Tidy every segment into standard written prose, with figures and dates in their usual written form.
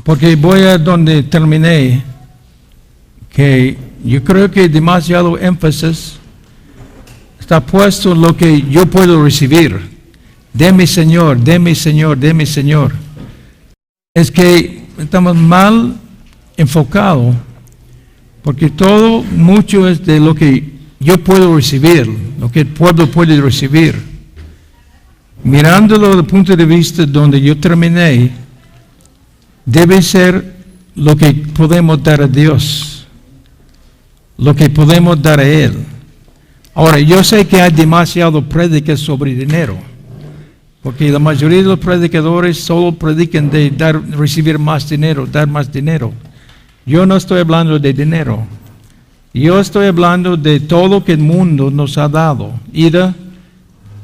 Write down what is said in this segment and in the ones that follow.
Porque voy a donde terminé, que yo creo que demasiado énfasis está puesto en lo que yo puedo recibir. Deme Señor, deme Señor, deme Señor. Es que estamos mal enfocados, porque mucho es de lo que yo puedo recibir, lo que el pueblo puede recibir. Mirándolo desde el punto de vista donde yo terminé, debe ser lo que podemos dar a Dios, lo que podemos dar a Él. Ahora, yo sé que hay demasiado prédicas sobre dinero, porque la mayoría de los predicadores solo predican de recibir más dinero, dar más dinero. Yo no estoy hablando de dinero. Yo estoy hablando de todo lo que el mundo nos ha dado. Ira,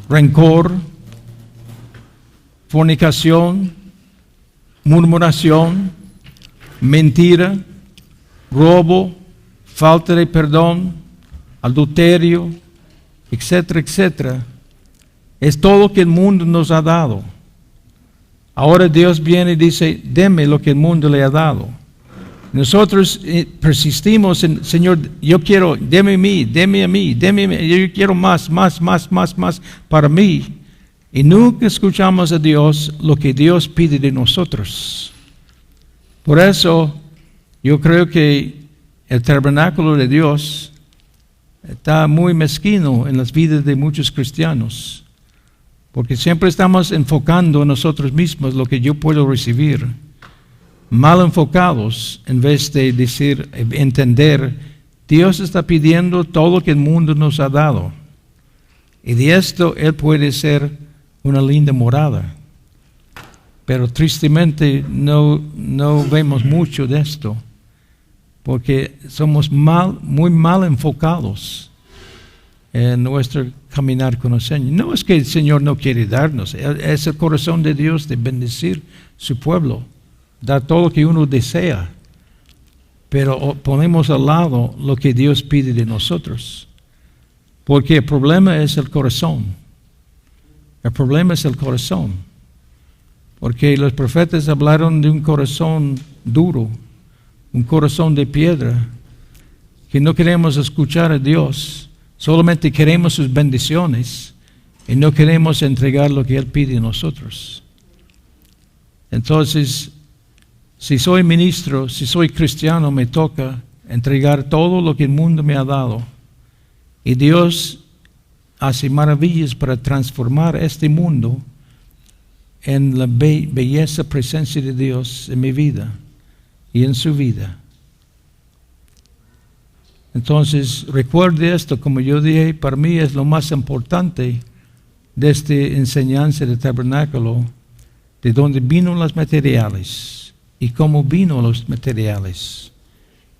rencor, fornicación, murmuración, mentira, robo, falta de perdón, adulterio, etcétera, etcétera. Es todo lo que el mundo nos ha dado. Ahora Dios viene y dice, deme lo que el mundo le ha dado. Nosotros persistimos en, Señor, yo quiero, deme a mí, yo quiero más para mí. Y nunca escuchamos a Dios lo que Dios pide de nosotros. Por eso, yo creo que el tabernáculo de Dios está muy mezquino en las vidas de muchos cristianos. Porque siempre estamos enfocando en nosotros mismos lo que yo puedo recibir. Mal enfocados, en vez de decir, entender, Dios está pidiendo todo lo que el mundo nos ha dado. Y de esto Él puede ser una linda morada. Pero tristemente no vemos mucho de esto, porque somos muy mal enfocados en nuestro caminar con el Señor. No es que el Señor no quiere darnos, es el corazón de Dios de bendecir su pueblo, dar todo lo que uno desea, pero ponemos al lado lo que Dios pide de nosotros, porque el problema es el corazón. El problema es el corazón, porque los profetas hablaron de un corazón duro, un corazón de piedra, que no queremos escuchar a Dios, solamente queremos sus bendiciones y no queremos entregar lo que Él pide de nosotros. Entonces, si soy ministro, si soy cristiano, me toca entregar todo lo que el mundo me ha dado. Y Dios hace maravillas para transformar este mundo en la belleza presencia de Dios en mi vida y en su vida. Entonces, recuerde esto, como yo dije, para mí es lo más importante de esta enseñanza del tabernáculo, de dónde vino los materiales y cómo vino los materiales.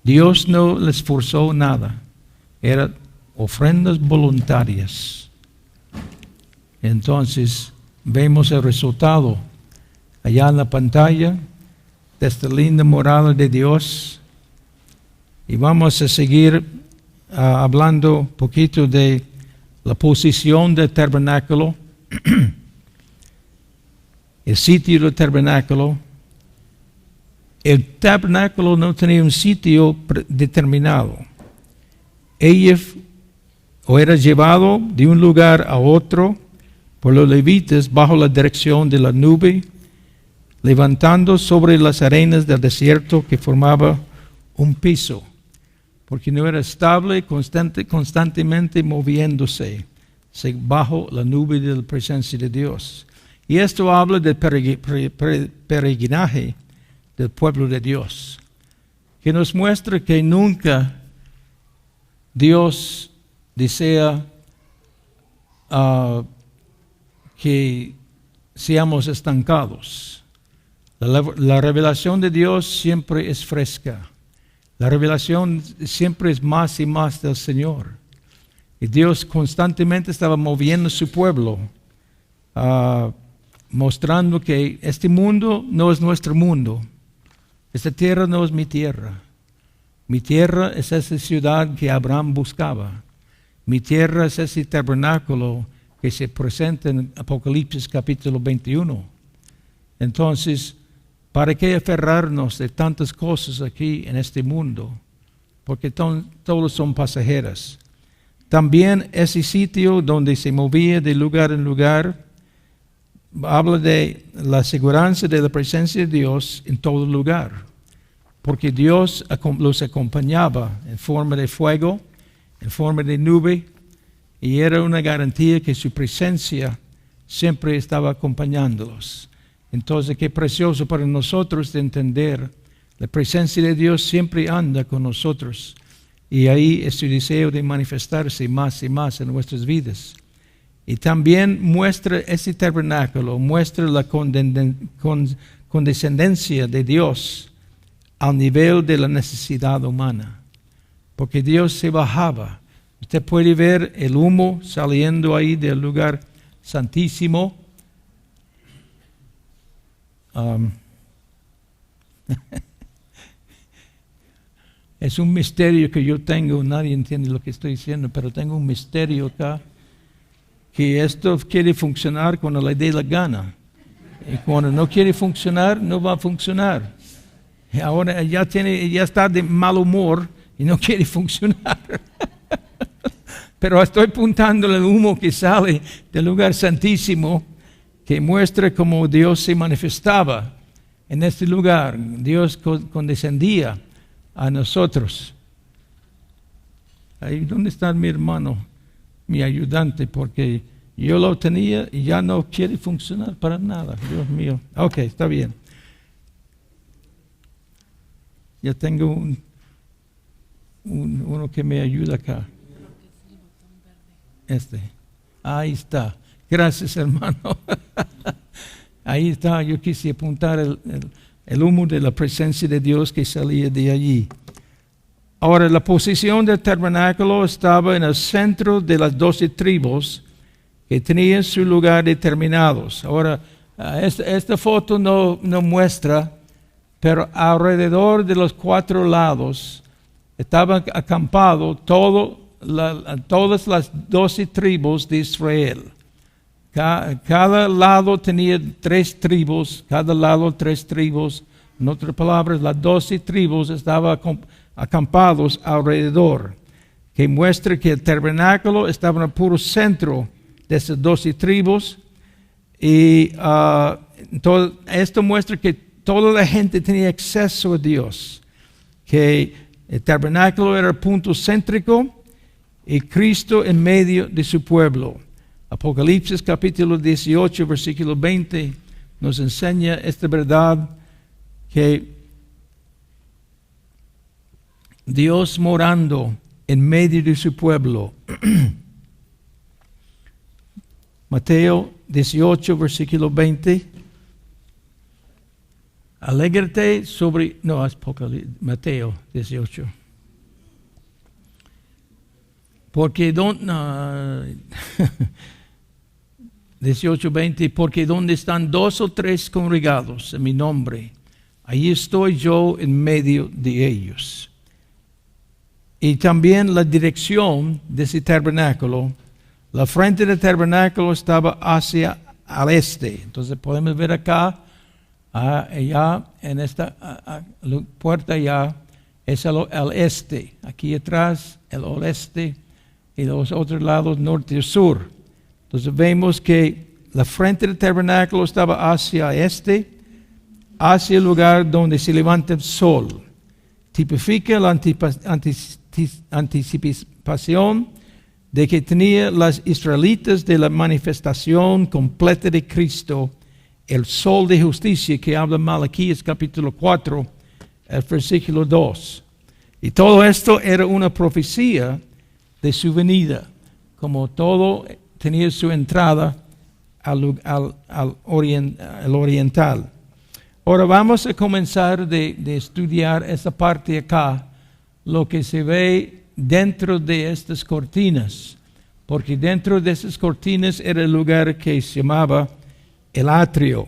Dios no les forzó nada, eran ofrendas voluntarias. Entonces, vemos el resultado allá en la pantalla de esta linda morada de Dios. Y vamos a seguir hablando un poquito de la posición del tabernáculo, el sitio del tabernáculo. El tabernáculo no tenía un sitio determinado. Era llevado de un lugar a otro por los levitas bajo la dirección de la nube, levantando sobre las arenas del desierto que formaba un piso, porque no era estable, constantemente moviéndose bajo la nube de la presencia de Dios. Y esto habla del peregrinaje del pueblo de Dios, que nos muestra que nunca Dios desea que seamos estancados. La revelación de Dios siempre es fresca. La revelación siempre es más y más del Señor. Y Dios constantemente estaba moviendo a su pueblo, mostrando que este mundo no es nuestro mundo. Esta tierra no es mi tierra. Mi tierra es esa ciudad que Abraham buscaba. Mi tierra es ese tabernáculo que se presenta en Apocalipsis capítulo 21. Entonces, ¿Para qué aferrarnos de tantas cosas aquí en este mundo? Porque todos son pasajeras. También ese sitio donde se movía de lugar en lugar, habla de la seguridad de la presencia de Dios en todo lugar. Porque Dios los acompañaba en forma de fuego, en forma de nube, y era una garantía que su presencia siempre estaba acompañándolos. Entonces, qué precioso para nosotros de entender, la presencia de Dios siempre anda con nosotros. Y ahí es su deseo de manifestarse más y más en nuestras vidas. Y también muestra ese tabernáculo, muestra la condescendencia de Dios al nivel de la necesidad humana. Porque Dios se bajaba. Usted puede ver el humo saliendo ahí del lugar santísimo. Es un misterio que yo tengo, nadie entiende lo que estoy diciendo, pero tengo un misterio acá, que esto quiere funcionar cuando le dé la gana. Y cuando no quiere funcionar, no va a funcionar. Y ahora ya está de mal humor y no quiere funcionar. Pero estoy apuntando el humo que sale del lugar santísimo, que muestra cómo Dios se manifestaba en este lugar. Dios condescendía a nosotros. Ahí, ¿dónde está mi hermano, mi ayudante? Porque yo lo tenía y ya no quiere funcionar para nada. Dios mío. Ok, está bien. Ya tengo uno que me ayuda acá. Ahí está. Gracias, hermano. Ahí está. Yo quise apuntar el humo de la presencia de Dios que salía de allí. Ahora, la posición del tabernáculo estaba en el centro de las 12 tribus que tenían su lugar determinados. Ahora, esta foto no muestra, pero alrededor de los 4 lados estaban acampados todas las 12 tribus de Israel. Cada lado tenía 3 tribus, cada lado 3 tribus. En otras palabras, las 12 tribus estaban acampados alrededor, que muestra que el tabernáculo estaba en el puro centro de esas 12 tribus. Y esto muestra que toda la gente tenía acceso a Dios, que el tabernáculo era el punto céntrico y Cristo en medio de su pueblo. Apocalipsis capítulo 18, versículo 20 nos enseña esta verdad, que Dios morando en medio de su pueblo. Mateo 18, versículo 20. Alégrate sobre... No, es Mateo 18. Porque 18:20, porque donde están 2 o 3 congregados en mi nombre, ahí estoy yo en medio de ellos. Y también la dirección de ese tabernáculo, la frente del tabernáculo estaba hacia al este. Entonces podemos ver acá, allá en esta puerta allá, es al este. Aquí atrás, el oeste, y los otros lados, norte y sur. Entonces vemos que la frente del tabernáculo estaba hacia este, hacia el lugar donde se levanta el sol. Tipifica la anticipación de que tenía las israelitas de la manifestación completa de Cristo, el sol de justicia que habla Malaquías capítulo 4, el versículo 2. Y todo esto era una profecía de su venida, como todo tenía su entrada al oriental. Ahora vamos a comenzar de estudiar esa parte acá, lo que se ve dentro de estas cortinas, porque dentro de esas cortinas era el lugar que se llamaba el atrio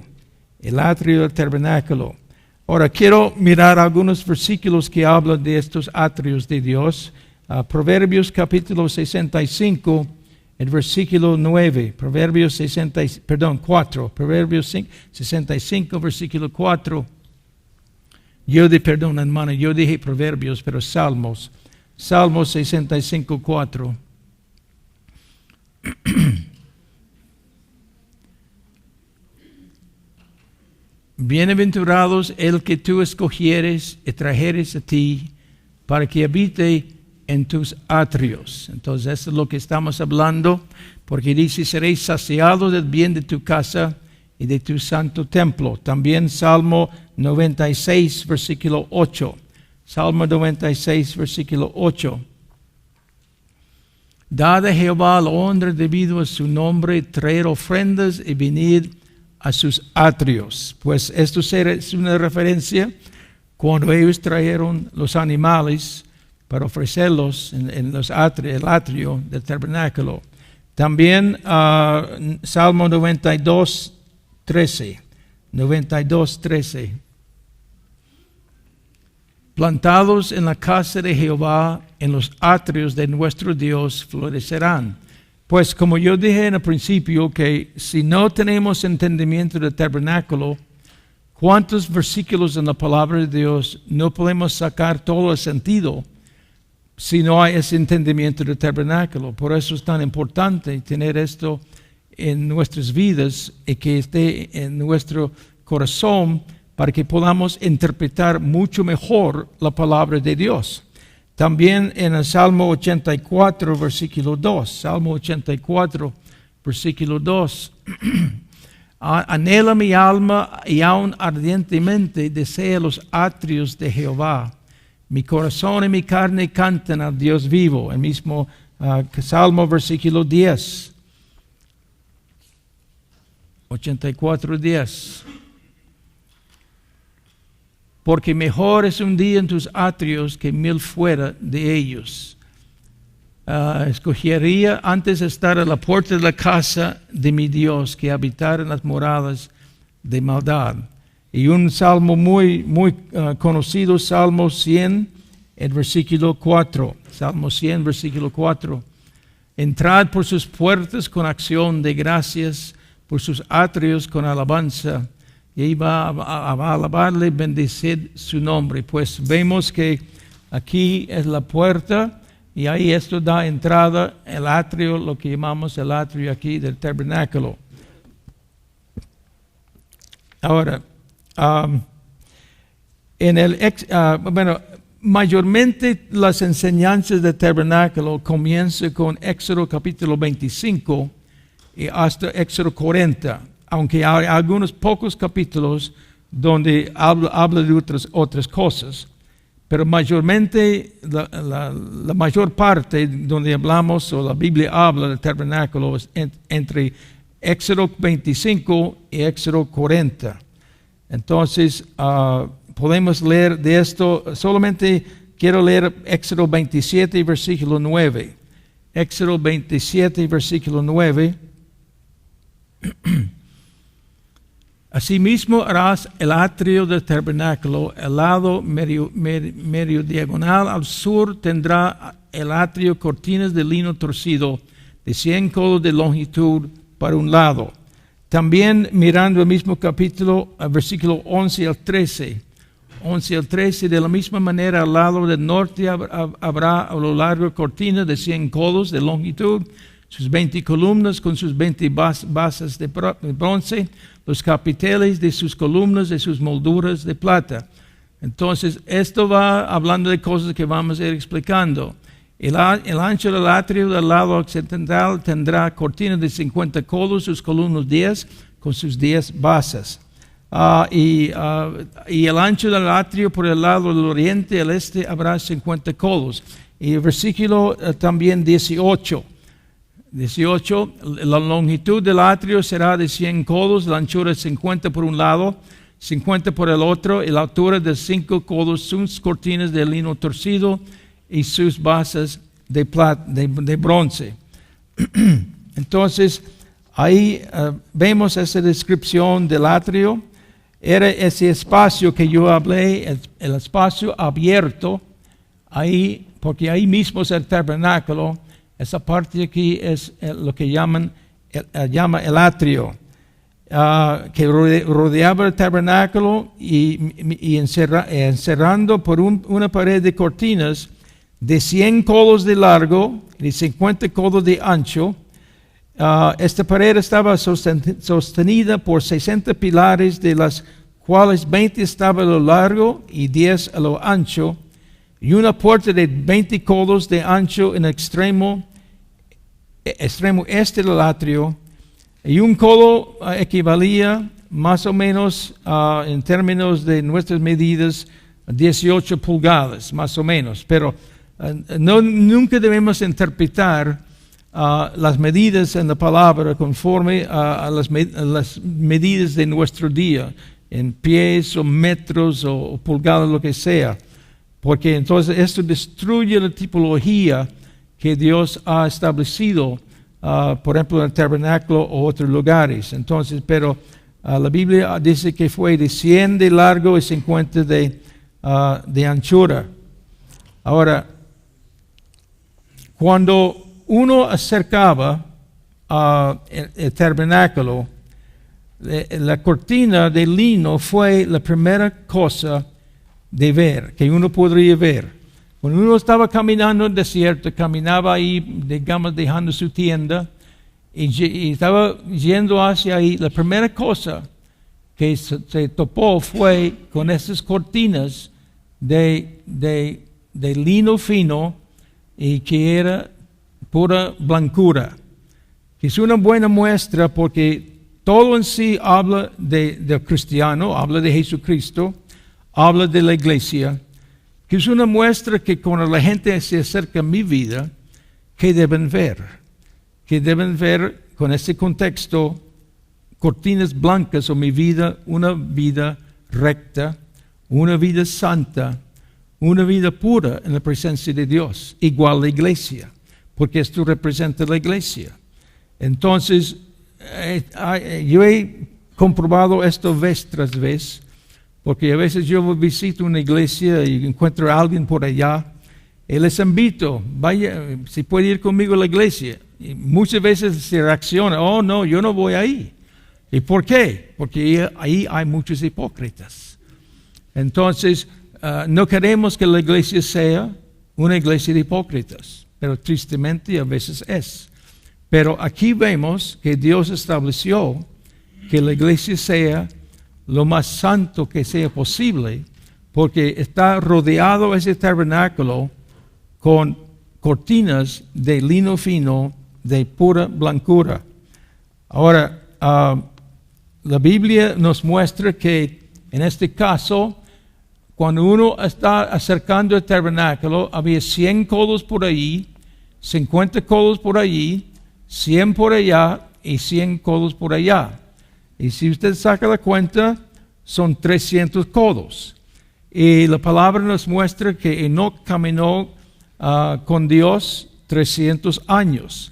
del tabernáculo. Ahora quiero mirar algunos versículos que hablan de estos atrios de Dios. Proverbios capítulo 65, el versículo 9, Proverbios 65, versículo 4. Perdón, hermano, yo dije Proverbios, pero Salmos. Salmos 65:4. Bienaventurados el que tú escogieres y trajeres a ti para que habite en tus atrios. Entonces, eso es lo que estamos hablando, porque dice, seréis saciados del bien de tu casa y de tu santo templo. También Salmo 96, versículo 8. Salmo 96, versículo 8. Dad a Jehová la honra debido a su nombre, traer ofrendas y venid a sus atrios. Pues esto es una referencia cuando ellos trajeron los animales para ofrecerlos en el atrio del tabernáculo. También Salmo 92, 13. 92, 13. Plantados en la casa de Jehová, en los atrios de nuestro Dios, florecerán. Pues como yo dije en el principio, que si no tenemos entendimiento del tabernáculo, ¿cuántos versículos en la palabra de Dios no podemos sacar todo el sentido si no hay ese entendimiento del tabernáculo? Por eso es tan importante tener esto en nuestras vidas y que esté en nuestro corazón para que podamos interpretar mucho mejor la palabra de Dios. También en el Salmo 84, versículo 2. Salmo 84, versículo 2. Anhela mi alma y aún ardientemente desea los atrios de Jehová. Mi corazón y mi carne cantan al Dios vivo. El mismo Salmo, versículo 10. 84, 10. Porque mejor es un día en tus atrios que 1000 fuera de ellos. Escogería antes estar a la puerta de la casa de mi Dios que habitar en las moradas de maldad. Y un salmo muy conocido, Salmo 100, el versículo 4. Salmo 100, versículo 4. Entrad por sus puertas con acción de gracias, por sus atrios con alabanza. Y ahí va a alabarle, bendecir su nombre. Pues vemos que aquí es la puerta y ahí esto da entrada el atrio, lo que llamamos el atrio aquí del tabernáculo. Ahora, mayormente las enseñanzas del tabernáculo comienzan con Éxodo capítulo 25 y hasta Éxodo 40. Aunque hay algunos pocos capítulos donde habla de otras cosas, pero mayormente la mayor parte donde hablamos o la Biblia habla del tabernáculo es entre Éxodo 25 y Éxodo 40. Entonces podemos leer de esto, solamente quiero leer Éxodo 27 versículo 9. Éxodo 27 versículo 9. Asimismo harás el atrio del tabernáculo, el lado medio diagonal al sur tendrá el atrio cortinas de lino torcido de 100 codos de longitud para un lado. También mirando el mismo capítulo, versículo 11 al 13. 11 al 13, de la misma manera al lado del norte habrá a lo largo cortinas de 100 codos de longitud, sus 20 columnas con sus 20 basas de bronce, los capiteles de sus columnas, de sus molduras de plata. Entonces, esto va hablando de cosas que vamos a ir explicando. El ancho del atrio del lado occidental tendrá cortinas de 50 codos, sus columnas 10, con sus 10 basas. Y el ancho del atrio por el lado del oriente y el este habrá 50 codos. Y el versículo también 18. 18, la longitud del atrio será de 100 codos, la anchura 50 por un lado, 50 por el otro, y la altura de 5 codos, sus cortinas de lino torcido y sus bases de bronce. Entonces, ahí vemos esa descripción del atrio. Era ese espacio que yo hablé, el espacio abierto, ahí, porque ahí mismo es el tabernáculo. Esa parte aquí es lo que llama el atrio. que rodeaba el tabernáculo y encerrando por una pared de cortinas de 100 codos de largo y 50 codos de ancho. Esta pared estaba sostenida por 60 pilares, de las cuales 20 estaban a lo largo y 10 a lo ancho, y una puerta de 20 codos de ancho en el extremo este del atrio, y un codo equivalía más o menos en términos de nuestras medidas 18 pulgadas, más o menos, pero nunca debemos interpretar las medidas en la palabra conforme a las medidas de nuestro día, en pies o metros o pulgadas, lo que sea, porque entonces esto destruye la tipología que Dios ha establecido, por ejemplo, en el tabernáculo o otros lugares. Entonces, pero la Biblia dice que fue de 100 de largo y 50 de anchura. Ahora, cuando uno acercaba el tabernáculo, la cortina de lino fue la primera cosa de ver, que uno podría ver. Cuando uno estaba caminando en el desierto, caminaba ahí, digamos, dejando su tienda, y estaba yendo hacia ahí, la primera cosa que se topó fue con esas cortinas de lino fino, y que era pura blancura. Que es una buena muestra, porque todo en sí habla del cristiano, habla de Jesucristo, habla de la iglesia, que es una muestra que cuando la gente se acerca a mi vida, ¿qué deben ver? Que deben ver con este contexto cortinas blancas o mi vida, una vida recta, una vida santa, una vida pura en la presencia de Dios, igual a la iglesia, porque esto representa la iglesia. Entonces, yo he comprobado esto vez tras vez, porque a veces yo visito una iglesia y encuentro a alguien por allá, y les invito, vaya, si puede ir conmigo a la iglesia. Y muchas veces se reacciona, oh no, yo no voy ahí. ¿Y por qué? Porque ahí hay muchos hipócritas. Entonces, no queremos que la iglesia sea una iglesia de hipócritas, pero tristemente a veces es. Pero aquí vemos que Dios estableció que la iglesia sea lo más santo que sea posible, porque está rodeado ese tabernáculo con cortinas de lino fino de pura blancura. Ahora, la Biblia nos muestra que en este caso, cuando uno está acercando al tabernáculo, había 100 codos por ahí, 50 codos por allí, 100 por allá y 100 codos por allá. Y si usted saca la cuenta, son 300 codos. Y la palabra nos muestra que Enoc caminó con Dios 300 años.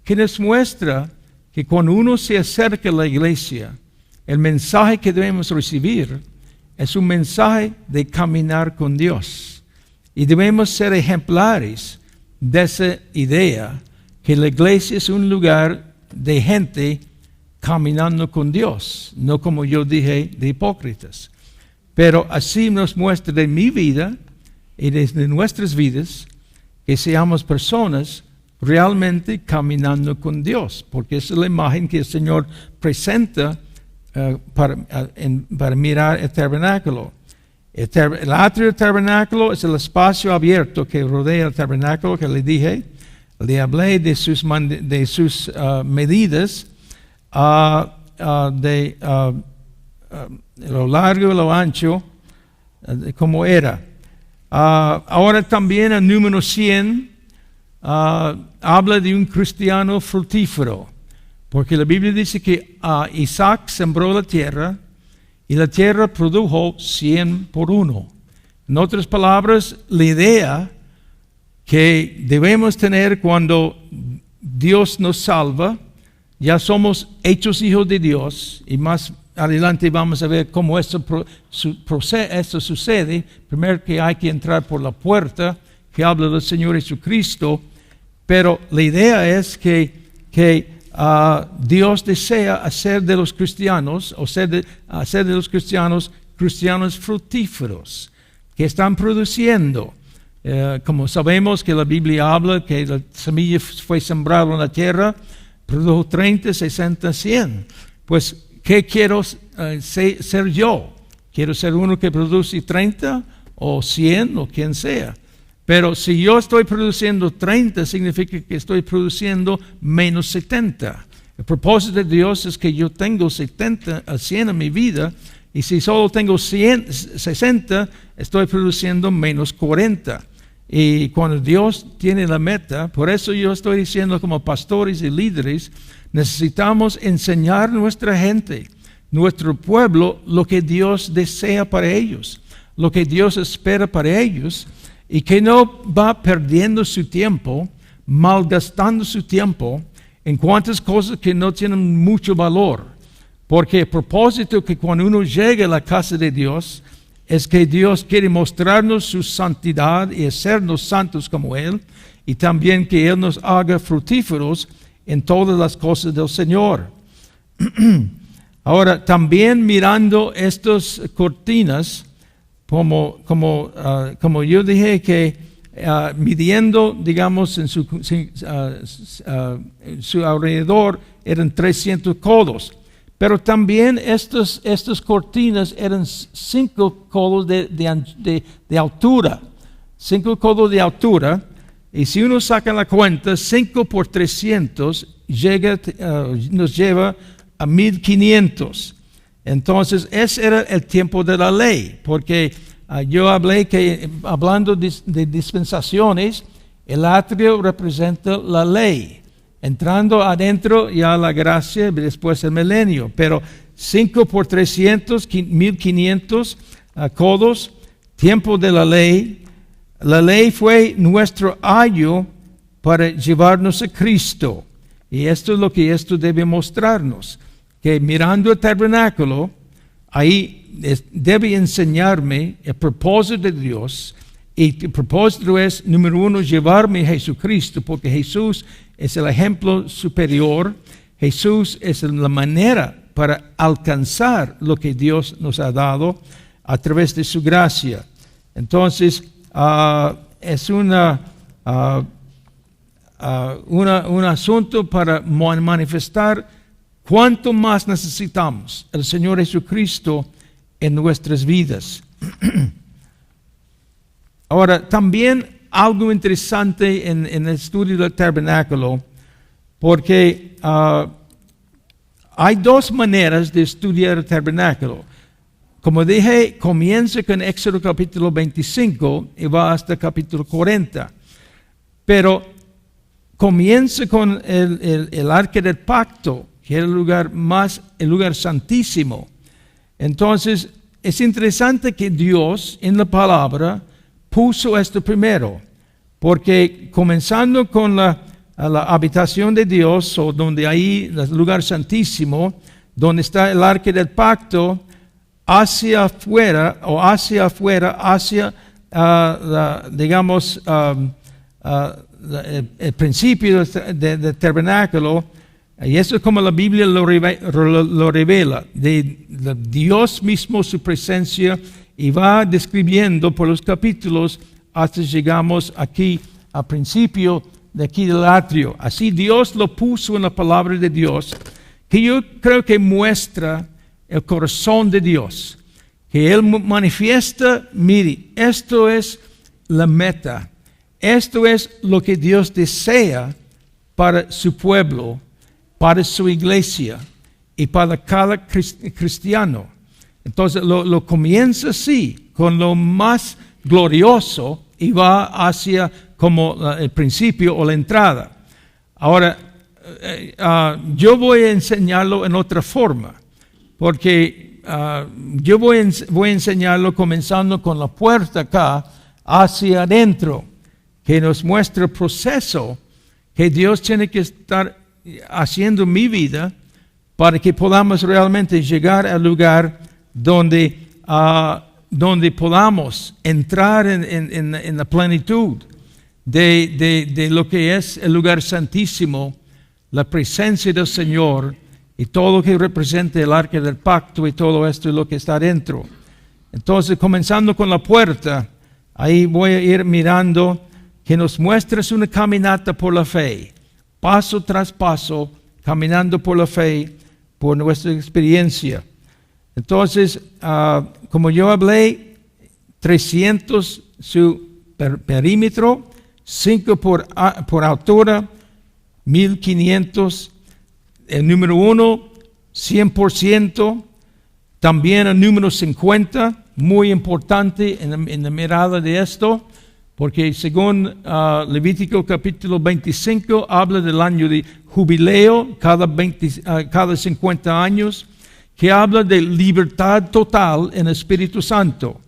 Que nos muestra que cuando uno se acerca a la iglesia, el mensaje que debemos recibir es un mensaje de caminar con Dios. Y debemos ser ejemplares de esa idea, que la iglesia es un lugar de gente caminando con Dios, no como yo dije, de hipócritas. Pero así nos muestra de mi vida y de nuestras vidas que seamos personas realmente caminando con Dios, porque esa es la imagen que el Señor presenta para mirar el tabernáculo. El atrio del tabernáculo es el espacio abierto que rodea el tabernáculo, que le dije. Le hablé de sus medidas, de lo largo y lo ancho, como era. Ahora también el número 100 habla de un cristiano fructífero, porque la Biblia dice que Isaac sembró la tierra y la tierra produjo 100 por 1. En otras palabras, la idea que debemos tener cuando Dios nos salva, ya somos hechos hijos de Dios, y más adelante vamos a ver cómo esto sucede. Primero que hay que entrar por la puerta que habla del Señor Jesucristo, pero la idea es que Dios desea hacer de los cristianos, hacer de los cristianos fructíferos, que están produciendo. Como sabemos que la Biblia habla que la semilla fue sembrada en la tierra, produjo 30, 60, 100. Pues, ¿qué quiero ser yo? ¿Quiero ser uno que produce 30 o 100 o quien sea? Pero si yo estoy produciendo 30, significa que estoy produciendo menos 70. El propósito de Dios es que yo tengo 70 a 100 en mi vida, y si solo tengo 60, estoy produciendo menos 40. Y cuando Dios tiene la meta, por eso yo estoy diciendo como pastores y líderes, necesitamos enseñar a nuestra gente, nuestro pueblo, lo que Dios desea para ellos, lo que Dios espera para ellos, y que no va perdiendo su tiempo, malgastando su tiempo en cuantas cosas que no tienen mucho valor. Porque el propósito que cuando uno llega a la casa de Dios es que Dios quiere mostrarnos su santidad y hacernos santos como Él, y también que Él nos haga fructíferos en todas las cosas del Señor. Ahora, también mirando estas cortinas, como yo dije que midiendo, digamos, en su alrededor eran 300 codos. Pero también estas cortinas eran 5 codos de altura. 5 codos de altura. Y si uno saca la cuenta, 5 por 300 nos lleva a 1500. Entonces, ese era el tiempo de la ley, porque yo hablé que, hablando de dispensaciones, el atrio representa la ley, entrando adentro ya la gracia, después el milenio, pero 5 por 300, 1500 codos, tiempo de la ley. La ley fue nuestro ayo para llevarnos a Cristo, y esto es lo que esto debe mostrarnos. Que mirando el tabernáculo, ahí debe enseñarme el propósito de Dios, y el propósito es, número 1, llevarme a Jesucristo, porque Jesús es el ejemplo superior. Jesús es la manera para alcanzar lo que Dios nos ha dado a través de su gracia. Entonces, es un asunto para manifestar cuánto más necesitamos el Señor Jesucristo en nuestras vidas. Ahora, también algo interesante en el estudio del tabernáculo, porque hay 2 maneras de estudiar el tabernáculo. Como dije, comienza con Éxodo capítulo 25 y va hasta capítulo 40. Pero comienza con el arca del pacto, que era el lugar santísimo. Entonces, es interesante que Dios en la palabra puso esto primero, porque comenzando con la habitación de Dios, o donde hay el lugar santísimo, donde está el arca del pacto, hacia afuera, digamos, el principio del tabernáculo. Y eso es como la Biblia lo revela, de Dios mismo, su presencia, y va describiendo por los capítulos hasta llegamos aquí al principio de aquí del atrio. Así Dios lo puso en la palabra de Dios, que yo creo que muestra el corazón de Dios, que Él manifiesta, mire, esto es la meta, esto es lo que Dios desea para su pueblo, para su iglesia y para cada cristiano. Entonces lo comienza así, con lo más glorioso, y va hacia como el principio o la entrada. Ahora, yo voy a enseñarlo en otra forma, porque yo voy a enseñarlo comenzando con la puerta acá hacia adentro, que nos muestra el proceso que Dios tiene que estar haciendo en mi vida para que podamos realmente llegar al lugar donde podamos entrar en la plenitud de lo que es el lugar santísimo la presencia del Señor y todo lo que representa el arca del pacto y todo esto y lo que está dentro. Entonces, comenzando con la puerta, ahí voy a ir mirando que nos muestres una caminata por la fe, paso tras paso, caminando por la fe, por nuestra experiencia. Entonces, como yo hablé, 300 su perímetro, 5 por altura, 1500. El número 1, 100%. También el número 50, muy importante en la mirada de esto, porque según Levítico capítulo 25, habla del año de jubileo cada 50 años, que habla de libertad total en el Espíritu Santo.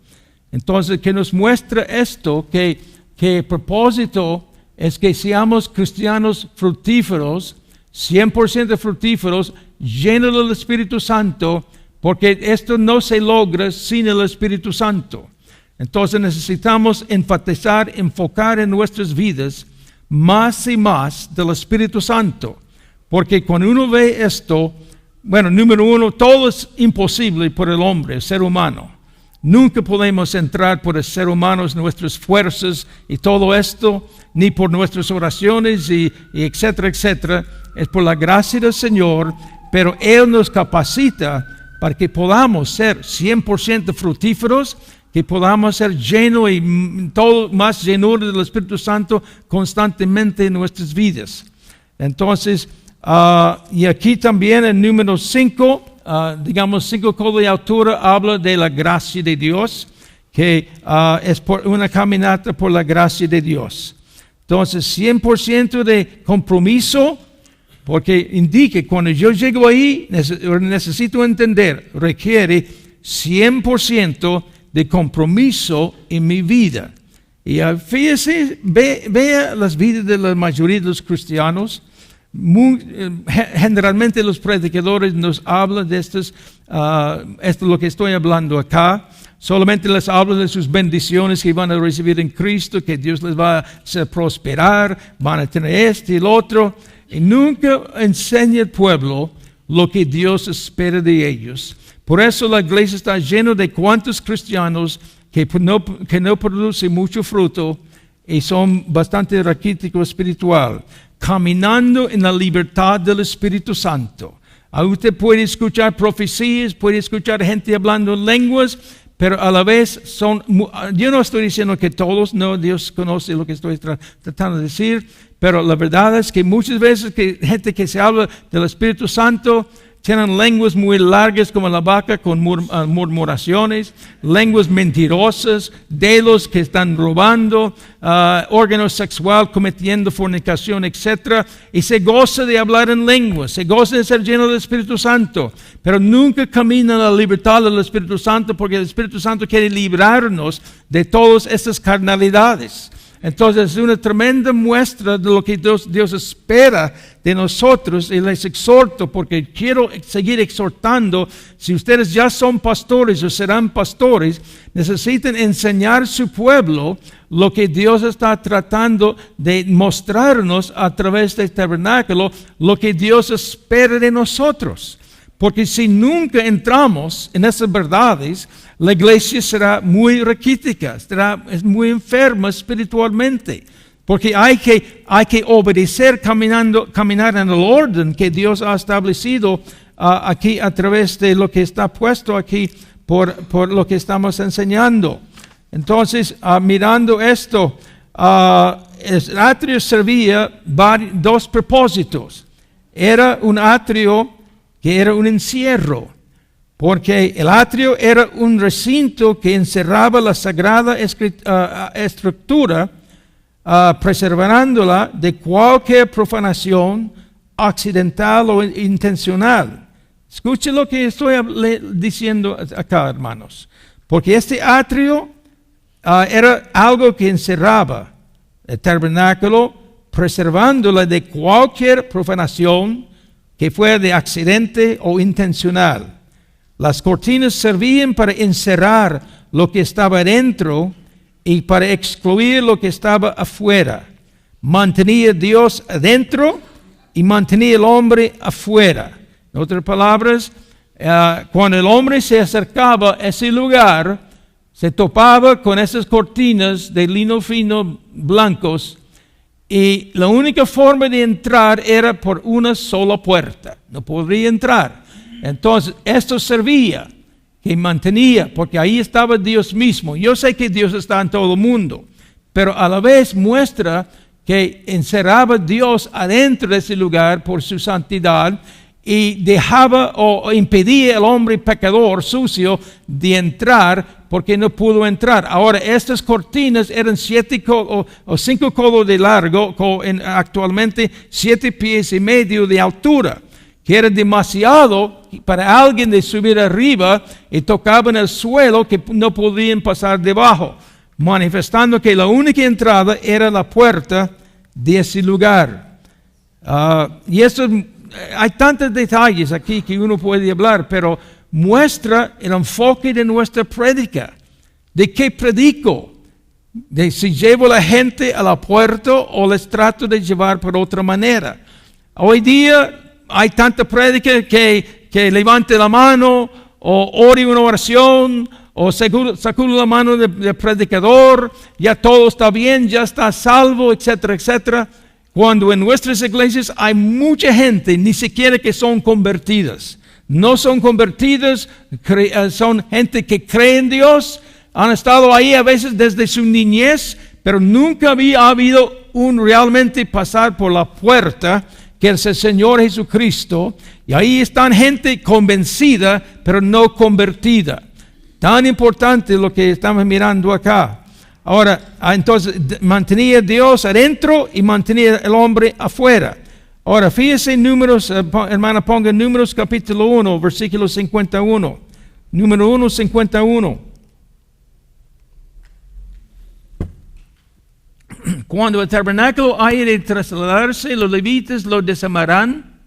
Entonces, que nos muestra esto, que el propósito es que seamos cristianos fructíferos, 100% fructíferos, llenos del Espíritu Santo, porque esto no se logra sin el Espíritu Santo. Entonces necesitamos enfocar en nuestras vidas más y más del Espíritu Santo. Porque cuando uno ve esto, bueno, número 1, todo es imposible por el hombre, el ser humano. Nunca podemos entrar por el ser humano, nuestras fuerzas y todo esto, ni por nuestras oraciones y etcétera, etcétera. Es por la gracia del Señor, pero Él nos capacita para que podamos ser 100% fructíferos, que podamos ser llenos y todo más llenura del Espíritu Santo constantemente en nuestras vidas. Entonces, y aquí también el número 5, digamos 5 codos de altura, habla de la gracia de Dios, que es por una caminata por la gracia de Dios. Entonces, 100% de compromiso, porque indica, cuando yo llego ahí, necesito entender, requiere 100% de compromiso en mi vida. Y fíjese, vea las vidas de la mayoría de los cristianos. Generalmente los predicadores nos hablan de esto es lo que estoy hablando acá. Solamente les hablo de sus bendiciones que van a recibir en Cristo, que Dios les va a hacer prosperar, van a tener esto y el otro. Y nunca enseña al pueblo lo que Dios espera de ellos. Por eso la iglesia está llena de cuantos cristianos que no producen mucho fruto y son bastante raquíticos espiritual, caminando en la libertad del Espíritu Santo. Usted puede escuchar profecías, puede escuchar gente hablando en lenguas, pero a la vez yo no estoy diciendo que todos, no, Dios conoce lo que estoy tratando de decir, pero la verdad es que muchas veces gente que se habla del Espíritu Santo tienen lenguas muy largas como la vaca con murmuraciones, lenguas mentirosas, dedos que están robando, órganos sexual cometiendo fornicación, etc. Y se goza de hablar en lenguas, se goza de ser lleno del Espíritu Santo, pero nunca camina en la libertad del Espíritu Santo, porque el Espíritu Santo quiere librarnos de todas estas carnalidades. Entonces es una tremenda muestra de lo que Dios espera de nosotros, y les exhorto, porque quiero seguir exhortando. Si ustedes ya son pastores o serán pastores, necesitan enseñar a su pueblo lo que Dios está tratando de mostrarnos a través del tabernáculo, lo que Dios espera de nosotros. Porque si nunca entramos en esas verdades, la iglesia será muy raquítica, es muy enferma espiritualmente. Porque hay que obedecer, caminar en el orden que Dios ha establecido aquí a través de lo que está puesto aquí por lo que estamos enseñando. Entonces, mirando esto, el atrio servía dos propósitos. Era un atrio que era un encierro, porque el atrio era un recinto que encerraba la sagrada estructura, preservándola de cualquier profanación accidental o intencional. Escuche lo que estoy diciendo acá, hermanos, porque este atrio era algo que encerraba el tabernáculo, preservándola de cualquier profanación que fuera de accidente o intencional. Las cortinas servían para encerrar lo que estaba dentro y para excluir lo que estaba afuera. Mantenía a Dios adentro y mantenía al hombre afuera. En otras palabras, cuando el hombre se acercaba a ese lugar, se topaba con esas cortinas de lino fino blancos, y la única forma de entrar era por una sola puerta. No podría entrar. Entonces, esto servía, que mantenía, porque ahí estaba Dios mismo. Yo sé que Dios está en todo el mundo, pero a la vez muestra que encerraba a Dios adentro de ese lugar por su santidad, y dejaba o impedía al hombre pecador, sucio, de entrar, porque no pudo entrar. Ahora, estas cortinas eran 7 o 5 codos de largo, actualmente 7 pies y medio de altura, que era demasiado para alguien de subir arriba, y tocaban el suelo que no podían pasar debajo, manifestando que la única entrada era la puerta de ese lugar. Y eso, hay tantos detalles aquí que uno puede hablar, pero muestra el enfoque de nuestra prédica. ¿De qué predico? De si llevo a la gente a la puerta o les trato de llevar por otra manera. Hoy día hay tanta prédica que levante la mano o ore una oración o sacude la mano del predicador, ya todo está bien, ya está salvo, etcétera, etcétera. Cuando en nuestras iglesias hay mucha gente, ni siquiera que son convertidas. No son convertidas, son gente que cree en Dios, han estado ahí a veces desde su niñez, pero nunca ha habido realmente pasar por la puerta, que es el Señor Jesucristo, y ahí están gente convencida, pero no convertida. Tan importante lo que estamos mirando acá. Ahora, entonces, mantenía a Dios adentro y mantenía al hombre afuera. Ahora, fíjese en Números, hermana, ponga Números capítulo 1, versículo 51. Número 1, 51. Cuando el tabernáculo haya de trasladarse, los levitas lo desamarán.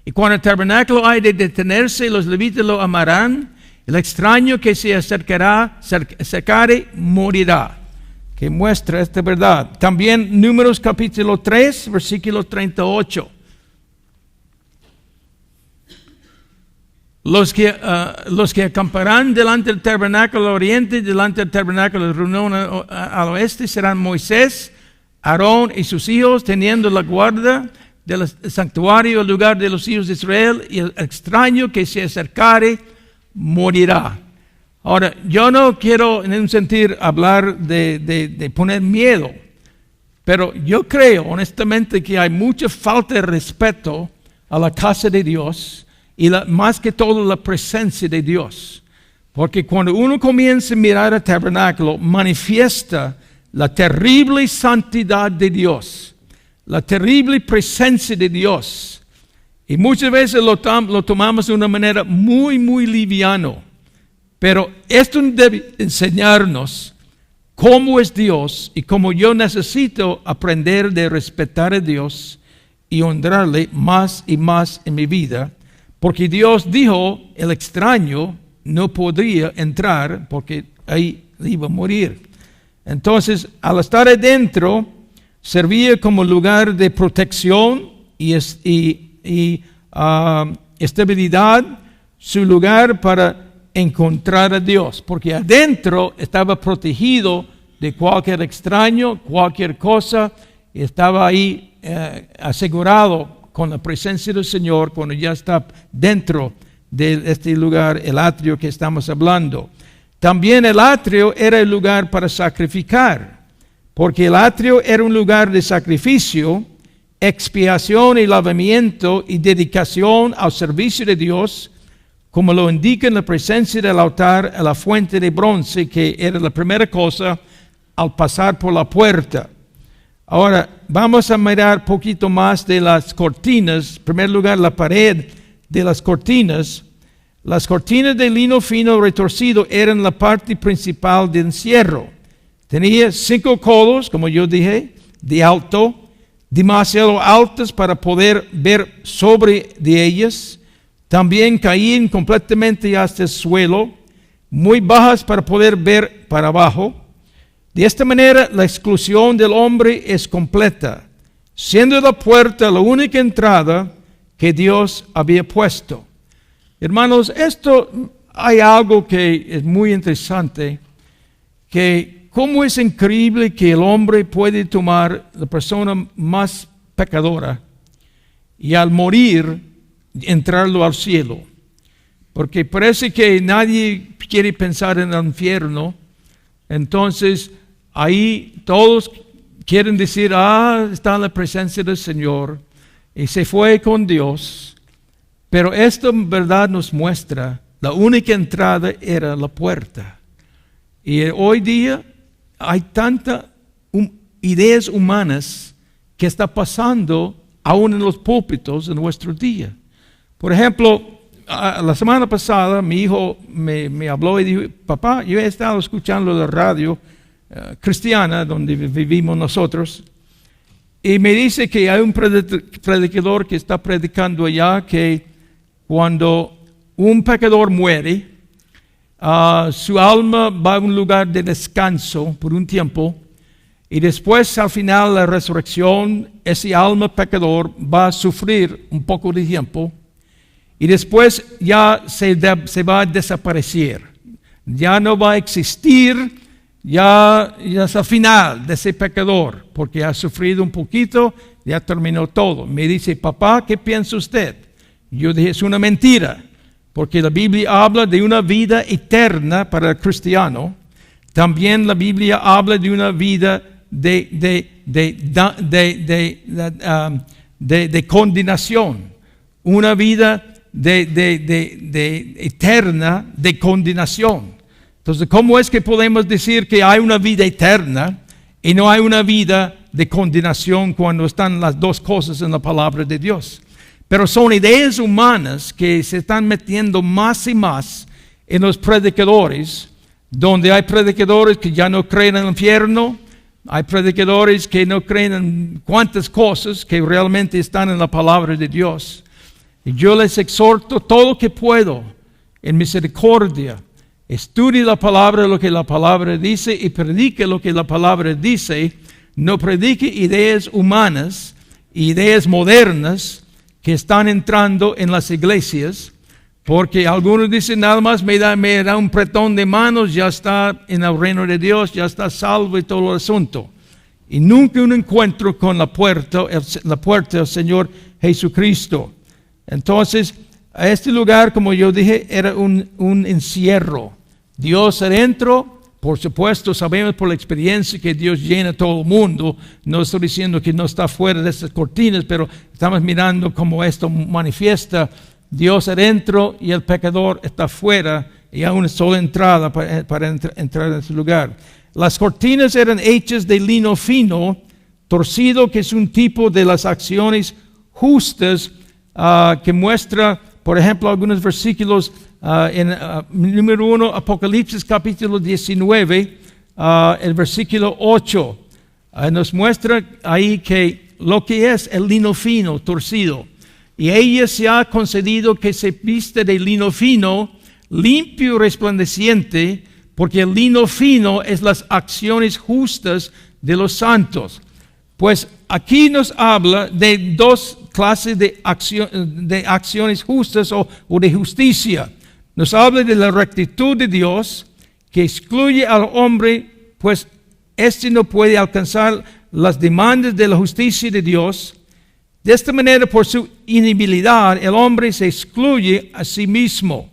Y cuando el tabernáculo haya de detenerse, los levitas lo amarán. El extraño que se acercare morirá. Que muestra esta verdad. También Números capítulo 3, versículo 38. Los que acamparán delante del tabernáculo al oriente, delante del tabernáculo de reunión al oeste, serán Moisés, Aarón y sus hijos, teniendo la guarda del santuario, el lugar de los hijos de Israel, y el extraño que se acercare morirá. Ahora, yo no quiero en un sentido hablar de poner miedo, pero yo creo honestamente que hay mucha falta de respeto a la casa de Dios y más que todo la presencia de Dios. Porque cuando uno comienza a mirar el tabernáculo, manifiesta la terrible santidad de Dios, la terrible presencia de Dios. Y muchas veces lo tomamos de una manera muy, muy liviano. Pero esto debe enseñarnos cómo es Dios y cómo yo necesito aprender de respetar a Dios y honrarle más y más en mi vida. Porque Dios dijo, el extraño no podría entrar porque ahí iba a morir. Entonces, al estar adentro, servía como lugar de protección y estabilidad, su lugar para encontrar a Dios, porque adentro estaba protegido de cualquier extraño, cualquier cosa, estaba ahí asegurado con la presencia del Señor cuando ya está dentro de este lugar, el atrio que estamos hablando. También el atrio era el lugar para sacrificar, porque el atrio era un lugar de sacrificio, expiación y lavamiento y dedicación al servicio de Dios, como lo indica en la presencia del altar a la fuente de bronce, que era la primera cosa al pasar por la puerta. Ahora, vamos a mirar un poquito más de las cortinas. En primer lugar, la pared de las cortinas. Las cortinas de lino fino retorcido eran la parte principal del encierro. Tenía 5 codos, como yo dije, de alto, demasiado altas para poder ver sobre de ellas. También caían completamente hasta el suelo, muy bajas para poder ver para abajo. De esta manera, la exclusión del hombre es completa. siendo la puerta la única entrada que Dios había puesto. Hermanos, esto hay algo que es muy interesante, que cómo es increíble que el hombre puede tomar la persona más pecadora y al morir entrarlo al cielo. Porque parece que nadie quiere pensar en el infierno. Entonces, ahí todos quieren decir, está en la presencia del Señor. Y se fue con Dios. Pero esto en verdad nos muestra, la única entrada era la puerta. Y hoy día hay tantas ideas humanas que está pasando aún en los púlpitos en nuestro día. Por ejemplo, la semana pasada mi hijo me habló y dijo, papá, yo he estado escuchando la radio cristiana donde vivimos nosotros, y me dice que hay un predicador que está predicando allá que cuando un pecador muere, su alma va a un lugar de descanso por un tiempo, y después al final de la resurrección, ese alma pecador va a sufrir un poco de tiempo, y después ya se va a desaparecer. Ya no va a existir, ya es el final de ese pecador, porque ha sufrido un poquito, ya terminó todo. Me dice, papá, ¿qué piensa usted? Yo dije, es una mentira, porque la Biblia habla de una vida eterna para el cristiano. También la Biblia habla de una vida de condenación, una vida eterna de condenación. Entonces, ¿cómo es que podemos decir que hay una vida eterna y no hay una vida de condenación cuando están las dos cosas en la palabra de Dios? Pero son ideas humanas que se están metiendo más y más en los predicadores, donde hay predicadores que ya no creen en el infierno, hay predicadores que no creen en cuantas cosas que realmente están en la palabra de Dios. Y yo les exhorto todo lo que puedo en misericordia. Estudie la palabra, lo que la palabra dice, y predique lo que la palabra dice. No predique ideas humanas, ideas modernas que están entrando en las iglesias, porque algunos dicen nada más me da un apretón de manos, ya está en el reino de Dios, ya está salvo y todo el asunto. Y nunca un encuentro con la puerta del Señor Jesucristo. Entonces, a este lugar, como yo dije, era un encierro. Dios adentro, por supuesto, sabemos por la experiencia que Dios llena a todo el mundo. No estoy diciendo que no está fuera de estas cortinas, pero estamos mirando cómo esto manifiesta Dios adentro y el pecador está fuera, y hay una sola entrada para entrar en ese lugar. Las cortinas eran hechas de lino fino, torcido, que es un tipo de las acciones justas, que muestra, por ejemplo, algunos versículos número 1, Apocalipsis capítulo 19, el versículo 8, nos muestra ahí que lo que es el lino fino, torcido. Y ella se ha concedido que se viste de lino fino, limpio y resplandeciente, porque el lino fino es las acciones justas de los santos. Pues aquí nos habla de dos clases de acciones justas o de justicia. Nos habla de la rectitud de Dios, que excluye al hombre, pues éste no puede alcanzar las demandas de la justicia de Dios. De esta manera, por su inhabilidad, el hombre se excluye a sí mismo.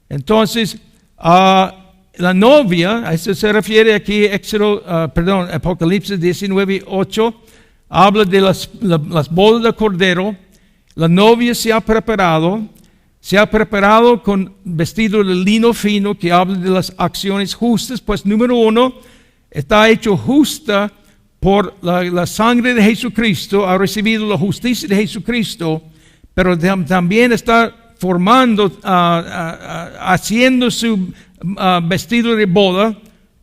Entonces, la novia, a esto se refiere aquí Apocalipsis 19:8, habla de las bodas del Cordero. La novia se ha preparado con vestido de lino fino, que habla de las acciones justas. Pues número 1, está hecho justa por la sangre de Jesucristo, ha recibido la justicia de Jesucristo, pero también está formando, haciendo su vestido de boda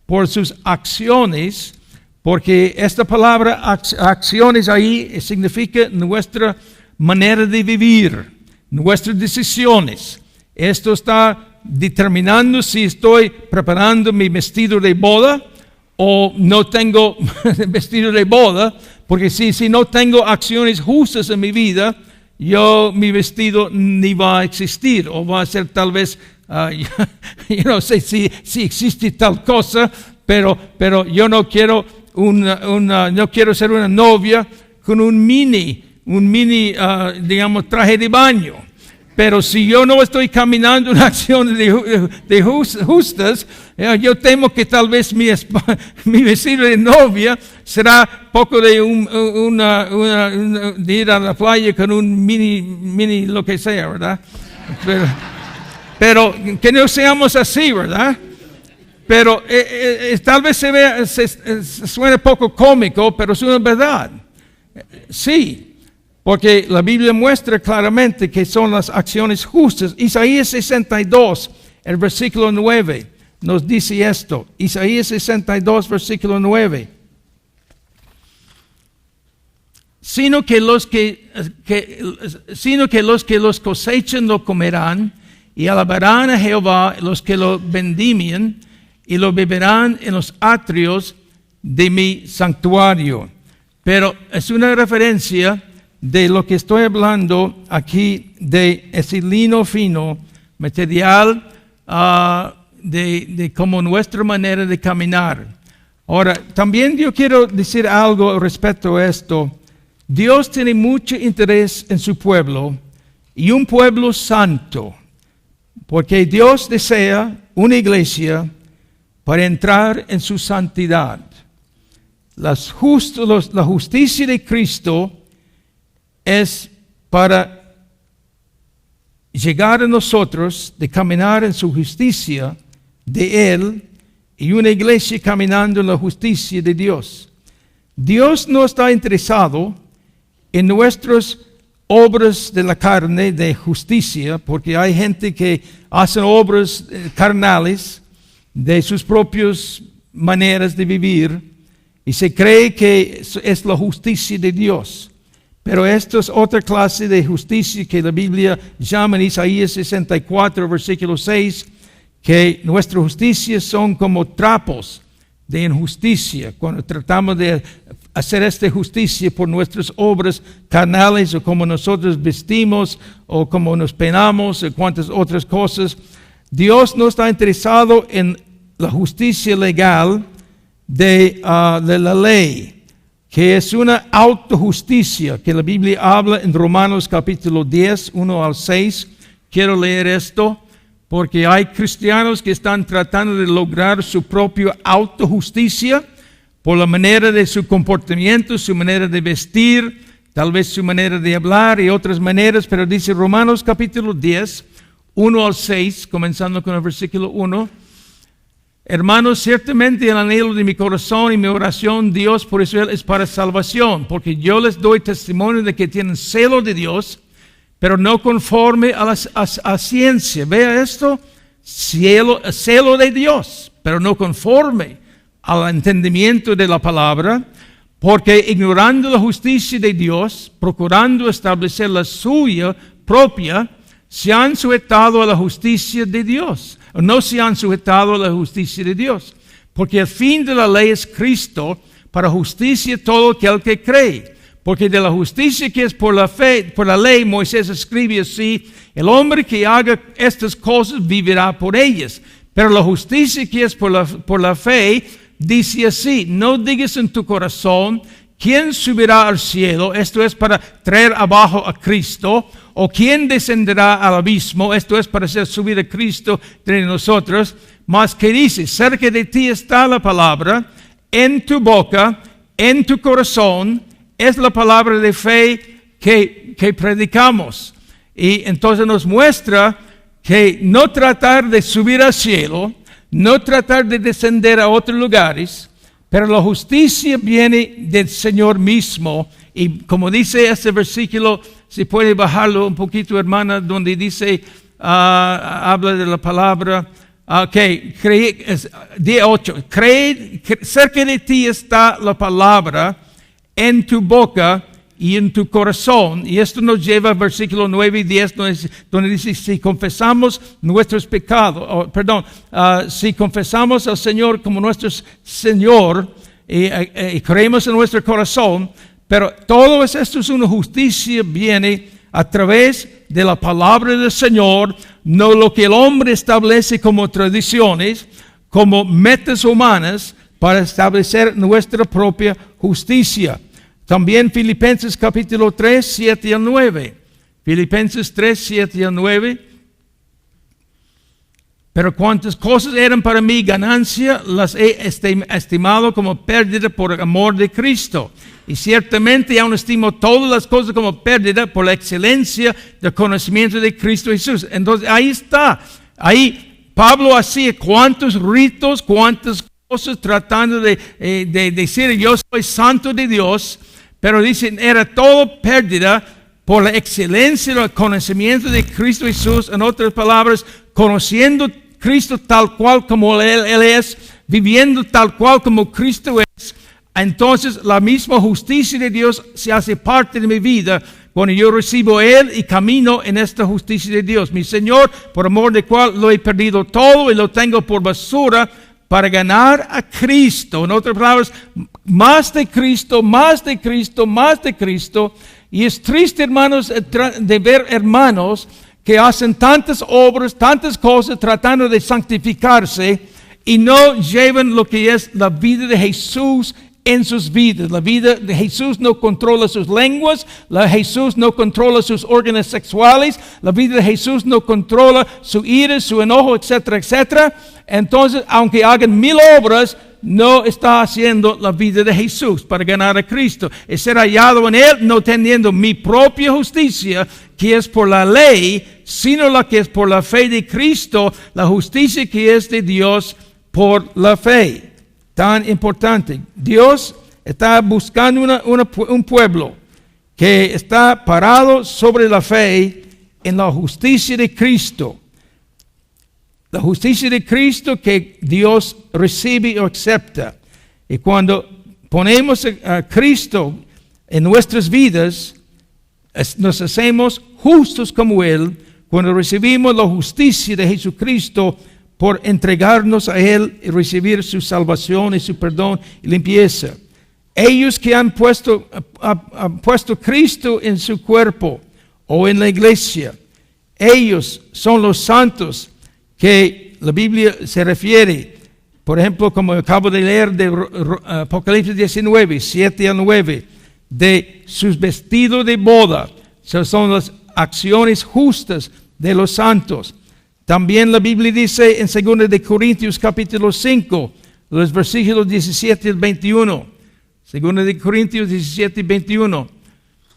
por sus acciones, porque esta palabra acciones ahí significa nuestra manera de vivir, nuestras decisiones. Esto está determinando si estoy preparando mi vestido de boda o no tengo vestido de boda, Porque si no tengo acciones justas en mi vida, mi vestido ni va a existir, o va a ser tal vez, yo no sé si existe tal cosa, pero yo no quiero no quiero ser una novia con un mini, digamos, traje de baño. Pero si yo no estoy caminando en acciones de justas, yo temo que tal vez mi vestido de novia será poco de de ir a la playa con un mini lo que sea, ¿verdad? Pero que no seamos así, ¿verdad? Pero tal vez suene poco cómico, pero es una verdad. Sí. Porque la Biblia muestra claramente que son las acciones justas. Isaías 62, el versículo 9, nos dice esto. Isaías 62, versículo 9. Sino que los que los cosechan lo comerán, y alabarán a Jehová los que lo vendimien, y lo beberán en los atrios de mi santuario. Pero es una referencia de lo que estoy hablando aquí, de ese lino fino, material de como nuestra manera de caminar. Ahora, también yo quiero decir algo respecto a esto. Dios tiene mucho interés en su pueblo, y un pueblo santo, porque Dios desea una iglesia para entrar en su santidad. La justicia de Cristo es para llegar a nosotros, de caminar en su justicia de Él, y una iglesia caminando en la justicia de Dios. Dios no está interesado en nuestras obras de la carne de justicia, porque hay gente que hace obras carnales de sus propias maneras de vivir y se cree que es la justicia de Dios. Pero esto es otra clase de justicia que la Biblia llama en Isaías 64, versículo 6, que nuestra justicia son como trapos de injusticia. Cuando tratamos de hacer esta justicia por nuestras obras carnales, o como nosotros vestimos, o como nos peinamos, o cuantas otras cosas, Dios no está interesado en la justicia legal de la ley, que es una autojusticia, que la Biblia habla en Romanos capítulo 10, 1 al 6. Quiero leer esto, porque hay cristianos que están tratando de lograr su propia autojusticia por la manera de su comportamiento, su manera de vestir, tal vez su manera de hablar y otras maneras, pero dice Romanos capítulo 10, 1 al 6, comenzando con el versículo 1. Hermanos, ciertamente el anhelo de mi corazón y mi oración, Dios por Israel, es para salvación, porque yo les doy testimonio de que tienen celo de Dios, pero no conforme a la ciencia. Vea esto, celo de Dios, pero no conforme al entendimiento de la palabra, porque ignorando la justicia de Dios, procurando establecer la suya propia, se han sujetado a la justicia de Dios. No se han sujetado a la justicia de Dios, porque el fin de la ley es Cristo, para justicia todo aquel que cree. Porque de la justicia que es por la fe, por la ley, Moisés escribe así: el hombre que haga estas cosas vivirá por ellas. Pero la justicia que es por la fe dice así: no digas en tu corazón, ¿quién subirá al cielo? Esto es para traer abajo a Cristo. ¿O quién descenderá al abismo? Esto es para hacer subir a Cristo entre nosotros. Mas que dice: cerca de ti está la palabra, en tu boca, en tu corazón. Es la palabra de fe que predicamos. Y entonces nos muestra que no tratar de subir al cielo, no tratar de descender a otros lugares, pero la justicia viene del Señor mismo. Y como dice este versículo, si puede bajarlo un poquito, hermana, donde dice, habla de la palabra, día 8, cerca de ti está la palabra, en tu boca y en tu corazón. Y esto nos lleva al versículo 9 y 10, donde dice: si confesamos nuestros pecados, si confesamos al Señor como nuestro Señor y creemos en nuestro corazón, Pero todo esto es una justicia, viene a través de la palabra del Señor, no lo que el hombre establece como tradiciones, como metas humanas para establecer nuestra propia justicia. También Filipenses capítulo 3, 7 al 9. Filipenses 3, 7 al 9. Pero cuantas cosas eran para mí ganancia, las he estimado como pérdida por amor de Cristo. Y ciertamente aún estimo todas las cosas como pérdida por la excelencia del conocimiento de Cristo Jesús. Entonces ahí está. Ahí Pablo hacía cuántos ritos, cuántas cosas tratando de decir yo soy santo de Dios. Pero dicen era todo pérdida por la excelencia del conocimiento de Cristo Jesús. En otras palabras, conociendo Cristo tal cual como Él es, viviendo tal cual como Cristo es, entonces la misma justicia de Dios se hace parte de mi vida cuando yo recibo Él y camino en esta justicia de Dios. Mi Señor, por amor de cual lo he perdido todo y lo tengo por basura para ganar a Cristo. En otras palabras, más de Cristo, más de Cristo, más de Cristo. Y es triste, hermanos, de ver hermanos que hacen tantas obras, tantas cosas tratando de santificarse y no llevan lo que es la vida de Jesús en sus vidas. La vida de Jesús no controla sus lenguas, la Jesús no controla sus órganos sexuales, la vida de Jesús no controla su ira, su enojo, etcétera, etcétera. Entonces, aunque hagan 1000 obras, no está haciendo la vida de Jesús para ganar a Cristo. Es ser hallado en Él, no teniendo mi propia justicia, que es por la ley, sino la que es por la fe de Cristo, la justicia que es de Dios por la fe. Tan importante. Dios está buscando un pueblo que está parado sobre la fe en la justicia de Cristo. La justicia de Cristo que Dios recibe o acepta. Y cuando ponemos a Cristo en nuestras vidas, nos hacemos justos como Él, cuando recibimos la justicia de Jesucristo por entregarnos a Él y recibir su salvación y su perdón y limpieza. Ellos que han puesto Cristo en su cuerpo o en la iglesia, ellos son los santos que la Biblia se refiere, por ejemplo, como acabo de leer de Apocalipsis 19, 7 al 9, de sus vestidos de boda. Son las acciones justas de los santos. También la Biblia dice en 2 de Corintios capítulo 5, los versículos 17 al 21. 2 de Corintios 17 y 21.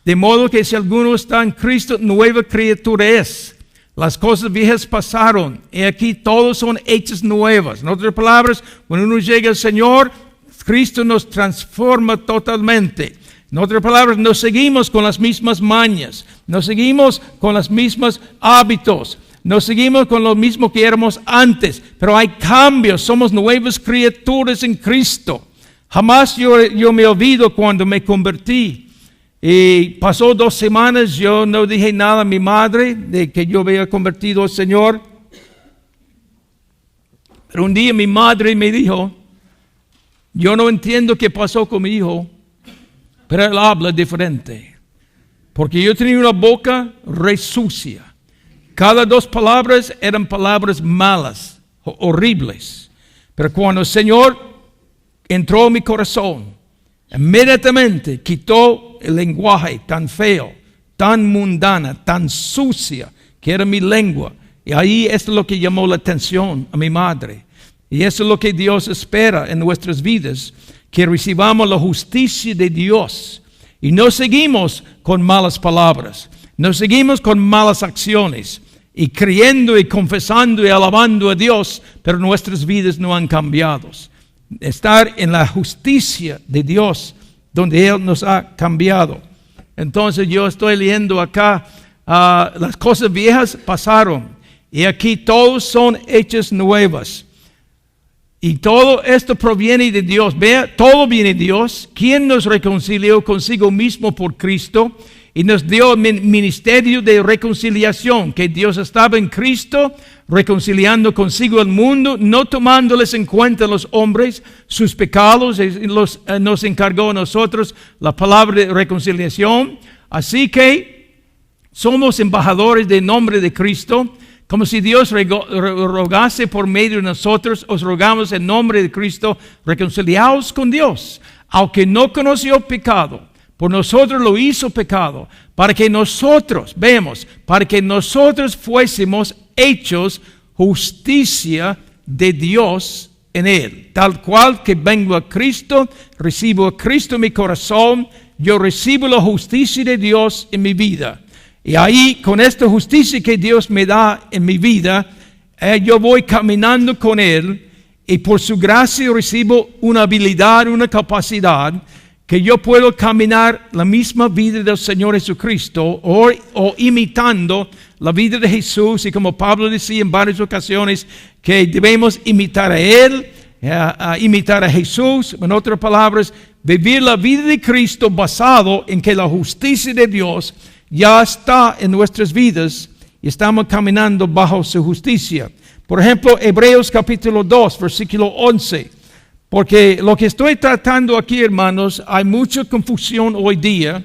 De modo que si alguno está en Cristo, nueva criatura es. Las cosas viejas pasaron y aquí todos son hechas nuevas. En otras palabras, cuando uno llega al Señor, Cristo nos transforma totalmente. En otras palabras, no seguimos con las mismas mañas, no seguimos con los mismos hábitos, no seguimos con lo mismo que éramos antes, pero hay cambios, somos nuevas criaturas en Cristo. Jamás yo me olvido cuando me convertí. Y pasó 2 semanas, yo no dije nada a mi madre de que yo había convertido al Señor. Pero un día mi madre me dijo, yo no entiendo qué pasó con mi hijo, pero él habla diferente. Porque yo tenía una boca re sucia. Cada 2 palabras eran palabras malas, horribles. Pero cuando el Señor entró en mi corazón, inmediatamente quitó el lenguaje tan feo, tan mundana, tan sucia que era mi lengua. Y ahí es lo que llamó la atención a mi madre. Y eso es lo que Dios espera en nuestras vidas, que recibamos la justicia de Dios. Y no seguimos con malas palabras, no seguimos con malas acciones, y creyendo y confesando y alabando a Dios, pero nuestras vidas no han cambiado. Estar en la justicia de Dios, donde Él nos ha cambiado. Entonces yo estoy leyendo acá, las cosas viejas pasaron, y aquí todos son hechas nuevas. Y todo esto proviene de Dios. Vea, todo viene de Dios, quien nos reconcilió consigo mismo por Cristo, y nos dio el ministerio de reconciliación, que Dios estaba en Cristo reconciliando consigo el mundo, no tomándoles en cuenta los hombres sus pecados, nos encargó a nosotros la palabra de reconciliación. Así que somos embajadores del nombre de Cristo, como si Dios rogase por medio de nosotros. Os rogamos en nombre de Cristo, reconciliaos con Dios, aunque no conoció pecado, por nosotros lo hizo pecado, para que nosotros fuésemos hechos justicia de Dios en él. Tal cual que vengo a Cristo, recibo a Cristo en mi corazón, yo recibo la justicia de Dios en mi vida. Y ahí, con esta justicia que Dios me da en mi vida, yo voy caminando con Él, y por su gracia recibo una habilidad, una capacidad, que yo puedo caminar la misma vida del Señor Jesucristo, o imitando la vida de Jesús. Y como Pablo decía en varias ocasiones, que debemos imitar a Él, imitar a Jesús. En otras palabras, vivir la vida de Cristo basado en que la justicia de Dios ya está en nuestras vidas y estamos caminando bajo su justicia. Por ejemplo, Hebreos capítulo 2, versículo 11. Porque lo que estoy tratando aquí, hermanos, hay mucha confusión hoy día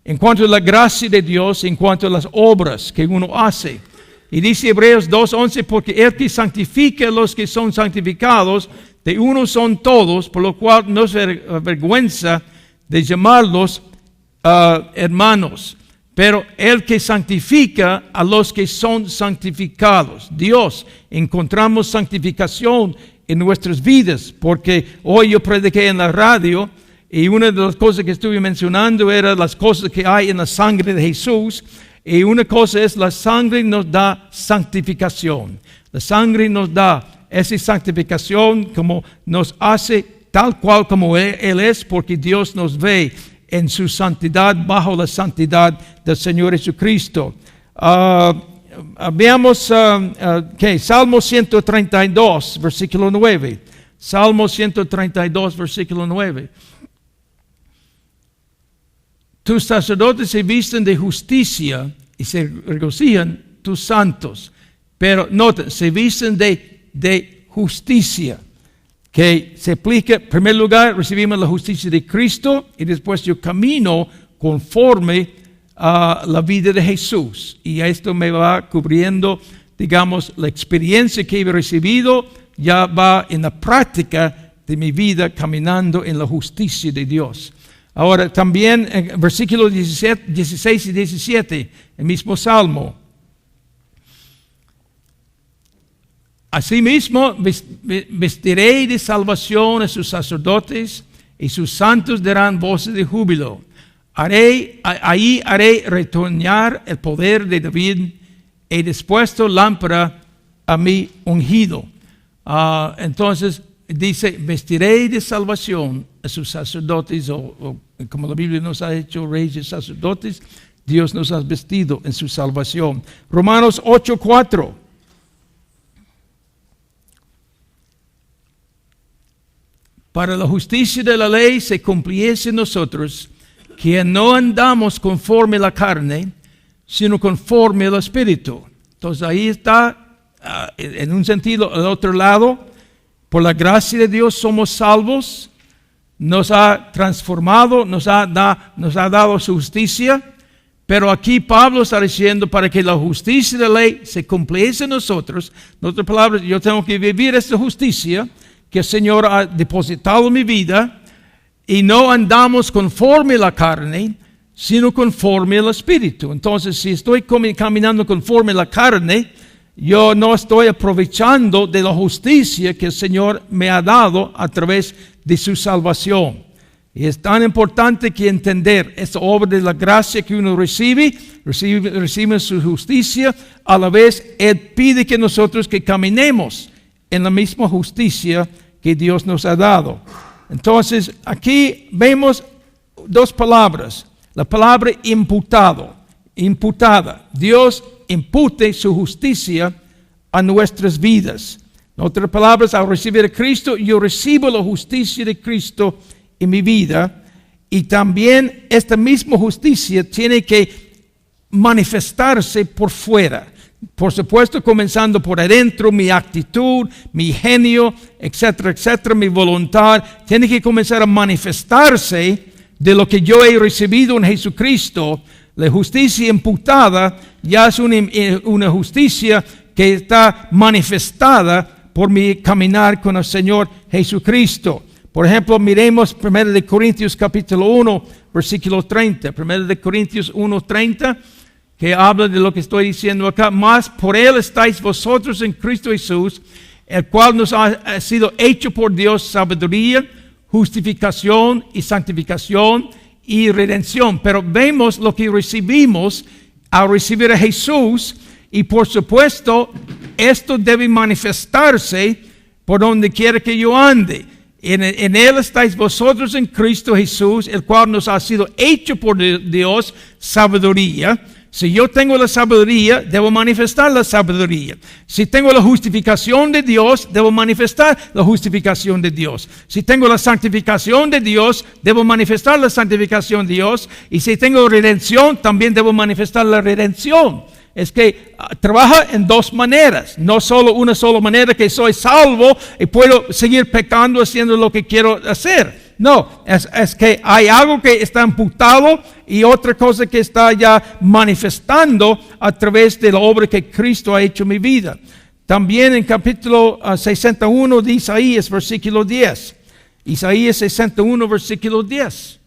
en cuanto a la gracia de Dios, en cuanto a las obras que uno hace. Y dice Hebreos 2:11, porque el que santifica a los que son santificados, de uno son todos, por lo cual no se avergüenza de llamarlos hermanos. Pero el que santifica a los que son santificados. Dios, encontramos santificación en nuestras vidas, porque hoy yo prediqué en la radio y una de las cosas que estuve mencionando era las cosas que hay en la sangre de Jesús. Y una cosa es, la sangre nos da santificación. La sangre nos da esa santificación, como nos hace tal cual como Él es, porque Dios nos ve en su santidad, bajo la santidad del Señor Jesucristo. Veamos Salmo 132, versículo 9. Salmo 132, versículo 9. Tus sacerdotes se visten de justicia y se regocijan tus santos. Pero nota, se visten de justicia, que se aplica. En primer lugar, recibimos la justicia de Cristo, y después yo camino conforme a la vida de Jesús. Y esto me va cubriendo, digamos, la experiencia que he recibido, ya va en la práctica de mi vida, caminando en la justicia de Dios. Ahora también en versículos 16 y 17, el mismo Salmo. Asimismo, vestiré de salvación a sus sacerdotes, y sus santos darán voces de júbilo. Ahí haré retoñar el poder de David, he dispuesto lámpara a mi ungido. Entonces dice, vestiré de salvación a sus sacerdotes, o como la Biblia nos ha hecho reyes y sacerdotes, Dios nos ha vestido en su salvación. Romanos 8:4. Para la justicia de la ley se cumpliese en nosotros, que no andamos conforme a la carne, sino conforme al Espíritu. Entonces ahí está, en un sentido, al otro lado, por la gracia de Dios somos salvos, nos ha transformado, nos ha dado su justicia. Pero aquí Pablo está diciendo, para que la justicia de la ley se cumpliese en nosotros. En otras palabras, yo tengo que vivir esta justicia que el Señor ha depositado en mi vida, y no andamos conforme a la carne, sino conforme al Espíritu. Entonces, si estoy caminando conforme a la carne, yo no estoy aprovechando de la justicia que el Señor me ha dado a través de su salvación. Y es tan importante que entender esta obra de la gracia que uno recibe su justicia. A la vez, Él pide que nosotros que caminemos en la misma justicia que Dios nos ha dado. Entonces, aquí vemos dos palabras. La palabra imputada. Dios impute su justicia a nuestras vidas. En otras palabras, al recibir a Cristo, yo recibo la justicia de Cristo en mi vida. Y también esta misma justicia tiene que manifestarse por fuera. Por supuesto, comenzando por adentro, mi actitud, mi genio, etcétera, etcétera, mi voluntad, tiene que comenzar a manifestarse de lo que yo he recibido en Jesucristo. La justicia imputada ya es una justicia que está manifestada por mi caminar con el Señor Jesucristo. Por ejemplo, miremos 1 Corintios capítulo 1, versículo 30. 1 Corintios 1, 30, que habla de lo que estoy diciendo acá. Mas por Él estáis vosotros en Cristo Jesús, el cual nos ha sido hecho por Dios sabiduría, justificación y santificación y redención. Pero vemos lo que recibimos al recibir a Jesús, y por supuesto, esto debe manifestarse por donde quiera que yo ande. En Él estáis vosotros en Cristo Jesús, el cual nos ha sido hecho por Dios sabiduría. Si yo tengo la sabiduría, debo manifestar la sabiduría. Si tengo la justificación de Dios, debo manifestar la justificación de Dios. Si tengo la santificación de Dios, debo manifestar la santificación de Dios. Y si tengo redención, también debo manifestar la redención. Es que trabaja en dos maneras, no solo una sola manera que soy salvo y puedo seguir pecando haciendo lo que quiero hacer. No, es que hay algo que está imputado y otra cosa que está ya manifestando a través de la obra que Cristo ha hecho en mi vida. También en capítulo 61 de Isaías, versículo 10. Isaías 61, versículo 10.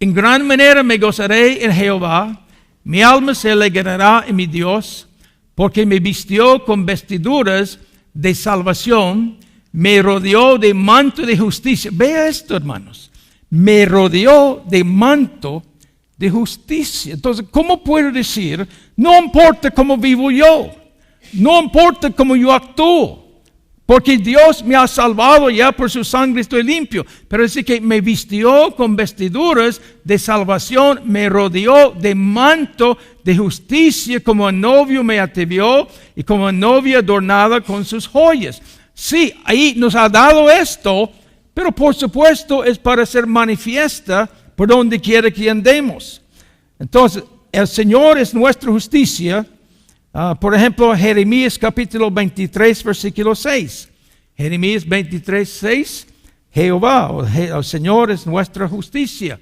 En gran manera me gozaré en Jehová. Mi alma se alegrará en mi Dios, porque me vistió con vestiduras de salvación, me rodeó de manto de justicia. Vea esto, hermanos. Me rodeó de manto de justicia. Entonces, ¿cómo puedo decir? No importa cómo vivo yo, no importa cómo yo actúo, porque Dios me ha salvado, ya por su sangre estoy limpio. Pero dice que me vistió con vestiduras de salvación, me rodeó de manto de justicia, como a novio me atavió y como a novia adornada con sus joyas. Sí, ahí nos ha dado esto, pero por supuesto es para ser manifiesta por donde quiera que andemos. Entonces, el Señor es nuestra justicia. Por ejemplo, Jeremías capítulo 23, versículo 6. Jeremías 23, 6. Jehová, el Señor es nuestra justicia.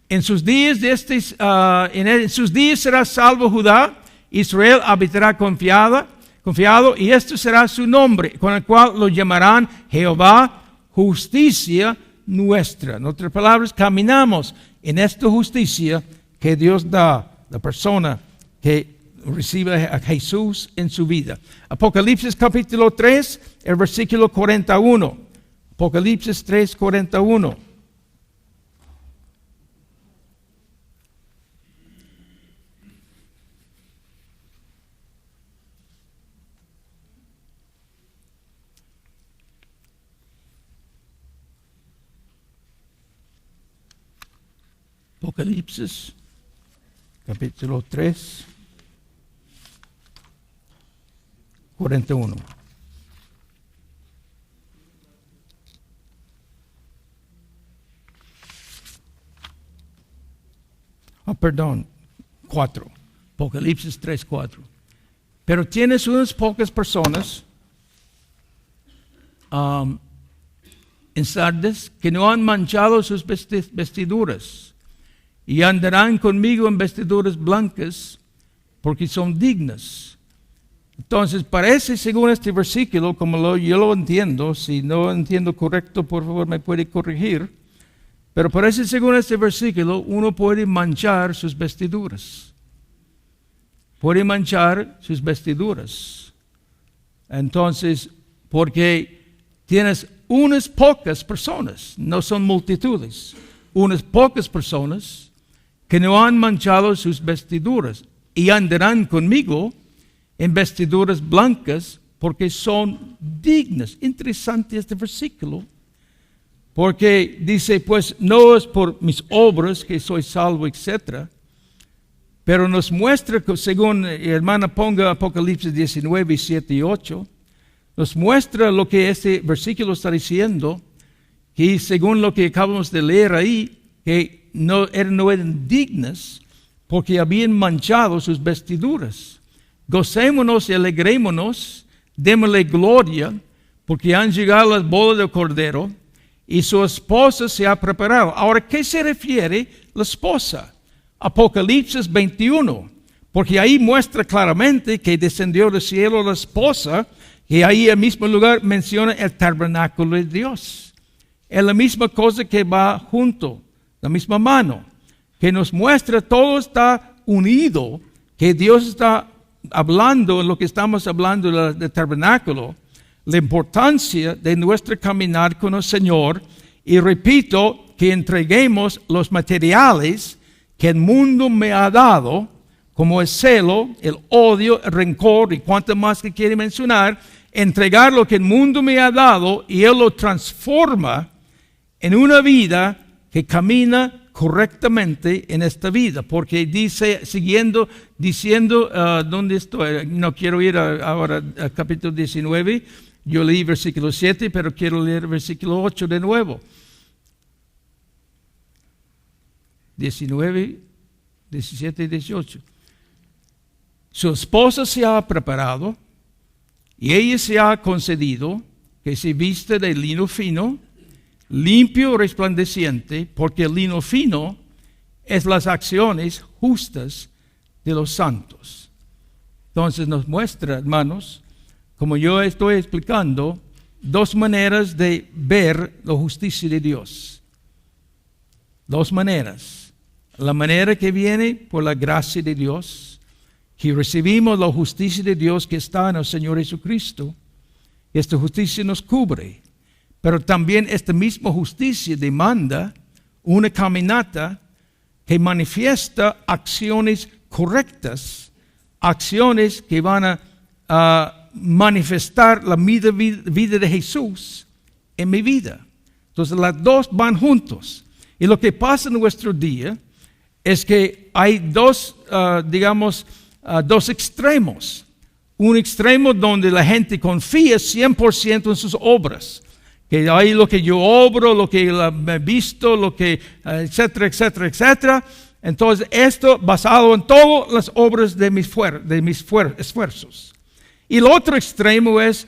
En sus días en sus días será salvo Judá, Israel habitará confiado, y esto será su nombre, con el cual lo llamarán Jehová, justicia nuestra. En otras palabras, caminamos en esta justicia que Dios da a la persona que recibe a Jesús en su vida. Apocalipsis capítulo 3, el versículo 41. Apocalipsis 3, 41. Apocalipsis capítulo 3, 41. Perdón, 4. Apocalipsis 3, 4. Pero tienes unas pocas personas en Sardes que no han manchado sus vestiduras y andarán conmigo en vestiduras blancas porque son dignas. Entonces parece, según este versículo, como yo lo entiendo, si no entiendo correcto, por favor me puede corregir, pero parece, según este versículo, uno puede manchar sus vestiduras. Puede manchar sus vestiduras. Entonces, porque tienes unas pocas personas, no son multitudes, unas pocas personas que no han manchado sus vestiduras y andarán conmigo en vestiduras blancas porque son dignas. Interesante este versículo, porque dice, pues no es por mis obras que soy salvo, etc. Pero nos muestra, según hermana ponga Apocalipsis 19, 7 y 8, nos muestra lo que este versículo está diciendo, que según lo que acabamos de leer ahí, que no eran dignas porque habían manchado sus vestiduras. Gocémonos y alegrémonos, démosle gloria, porque han llegado las bodas del Cordero y su esposa se ha preparado. Ahora, ¿qué se refiere la esposa? Apocalipsis 21, porque ahí muestra claramente que descendió del cielo la esposa, y ahí en el mismo lugar menciona el tabernáculo de Dios. Es la misma cosa que va junto, la misma mano, que nos muestra todo está unido, que Dios está hablando en lo que estamos hablando del tabernáculo, la importancia de nuestro caminar con el Señor, y repito, que entreguemos los materiales que el mundo me ha dado, como el celo, el odio, el rencor y cuanto más que quiere mencionar, entregar lo que el mundo me ha dado y Él lo transforma en una vida que camina correctamente en esta vida, porque dice, diciendo, ¿dónde estoy? No quiero ir ahora al capítulo 19, yo leí versículo 7, pero quiero leer versículo 8 de nuevo. 19, 17 y 18. Su esposa se ha preparado y ella se ha concedido que se viste de lino fino, limpio, resplandeciente, porque el lino fino es las acciones justas de los santos. Entonces nos muestra, hermanos, como yo estoy explicando, dos maneras de ver la justicia de Dios. Dos maneras. La manera que viene por la gracia de Dios, que recibimos la justicia de Dios que está en el Señor Jesucristo. Esta justicia nos cubre. Pero también esta misma justicia demanda una caminata que manifiesta acciones correctas, acciones que van a manifestar la vida de Jesús en mi vida. Entonces las dos van juntos. Y lo que pasa en nuestro día es que hay dos extremos. Un extremo donde la gente confía 100% en sus obras. Que hay lo que yo obro, lo que he visto, lo que, etcétera, etcétera, etcétera. Entonces, esto basado en todas las obras de mis esfuerzos. Y el otro extremo es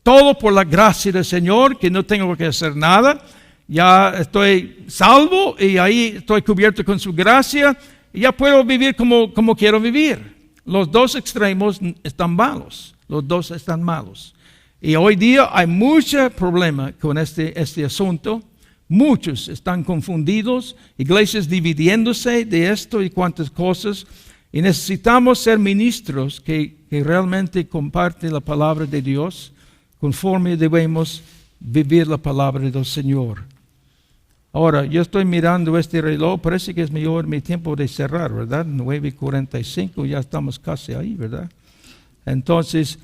todo por la gracia del Señor, que no tengo que hacer nada. Ya estoy salvo y ahí estoy cubierto con su gracia. Y ya puedo vivir como quiero vivir. Los dos extremos están malos. Los dos están malos. Y hoy día hay mucho problema con este asunto. Muchos están confundidos, iglesias dividiéndose de esto y cuantas cosas. Y necesitamos ser ministros que realmente comparten la palabra de Dios conforme debemos vivir la palabra del Señor. Ahora, yo estoy mirando este reloj, parece que es mi tiempo de cerrar, ¿verdad? 9:45, ya estamos casi ahí, ¿verdad? Entonces,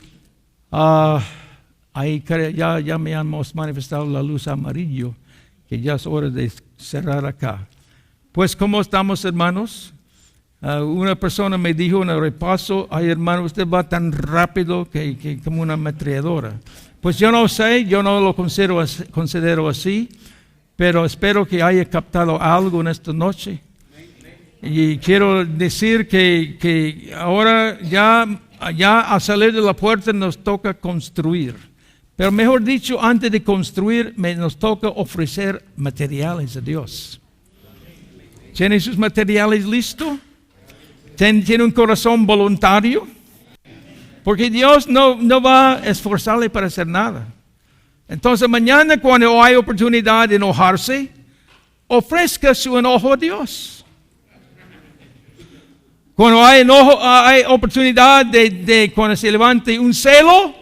ahí ya me hemos manifestado la luz amarillo, que ya es hora de cerrar acá. Pues, ¿cómo estamos, hermanos? Una persona me dijo en el repaso, ay hermano, usted va tan rápido que como una ametralladora. Pues yo no sé, yo no lo considero así, pero espero que haya captado algo en esta noche. Y quiero decir que ahora ya al salir de la puerta nos toca construir. Pero mejor dicho, antes de construir, nos toca ofrecer materiales a Dios. ¿Tienen sus materiales listos? ¿Tiene un corazón voluntario? Porque Dios no va a esforzarle para hacer nada. Entonces mañana cuando hay oportunidad de enojarse, ofrezca su enojo a Dios. Cuando hay oportunidad de cuando se levante un celo,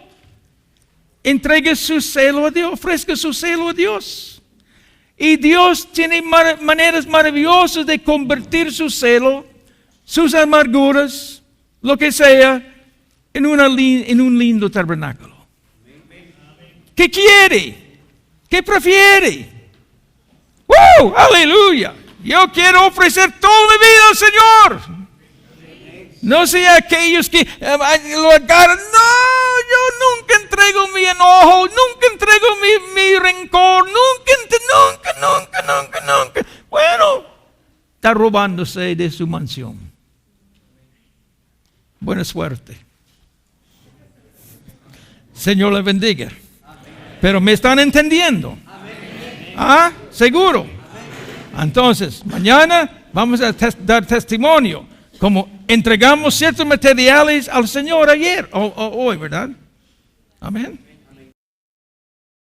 entregue su celo a Dios, ofrezca su celo a Dios. Y Dios tiene maneras maravillosas de convertir su celo, sus amarguras, lo que sea, en un lindo tabernáculo. ¿Qué quiere? ¿Qué prefiere? ¡Woo! ¡Aleluya! Yo quiero ofrecer toda mi vida al Señor. No sea aquellos que lo agarran. No, yo nunca entrego mi enojo, nunca entrego mi rencor, está robándose de su mansión. Buena suerte. Señor le bendiga. Pero me están entendiendo. ¿Ah? ¿Seguro? Entonces, mañana vamos a dar testimonio. Como entregamos ciertos materiales al Señor ayer o hoy, ¿verdad? Amén.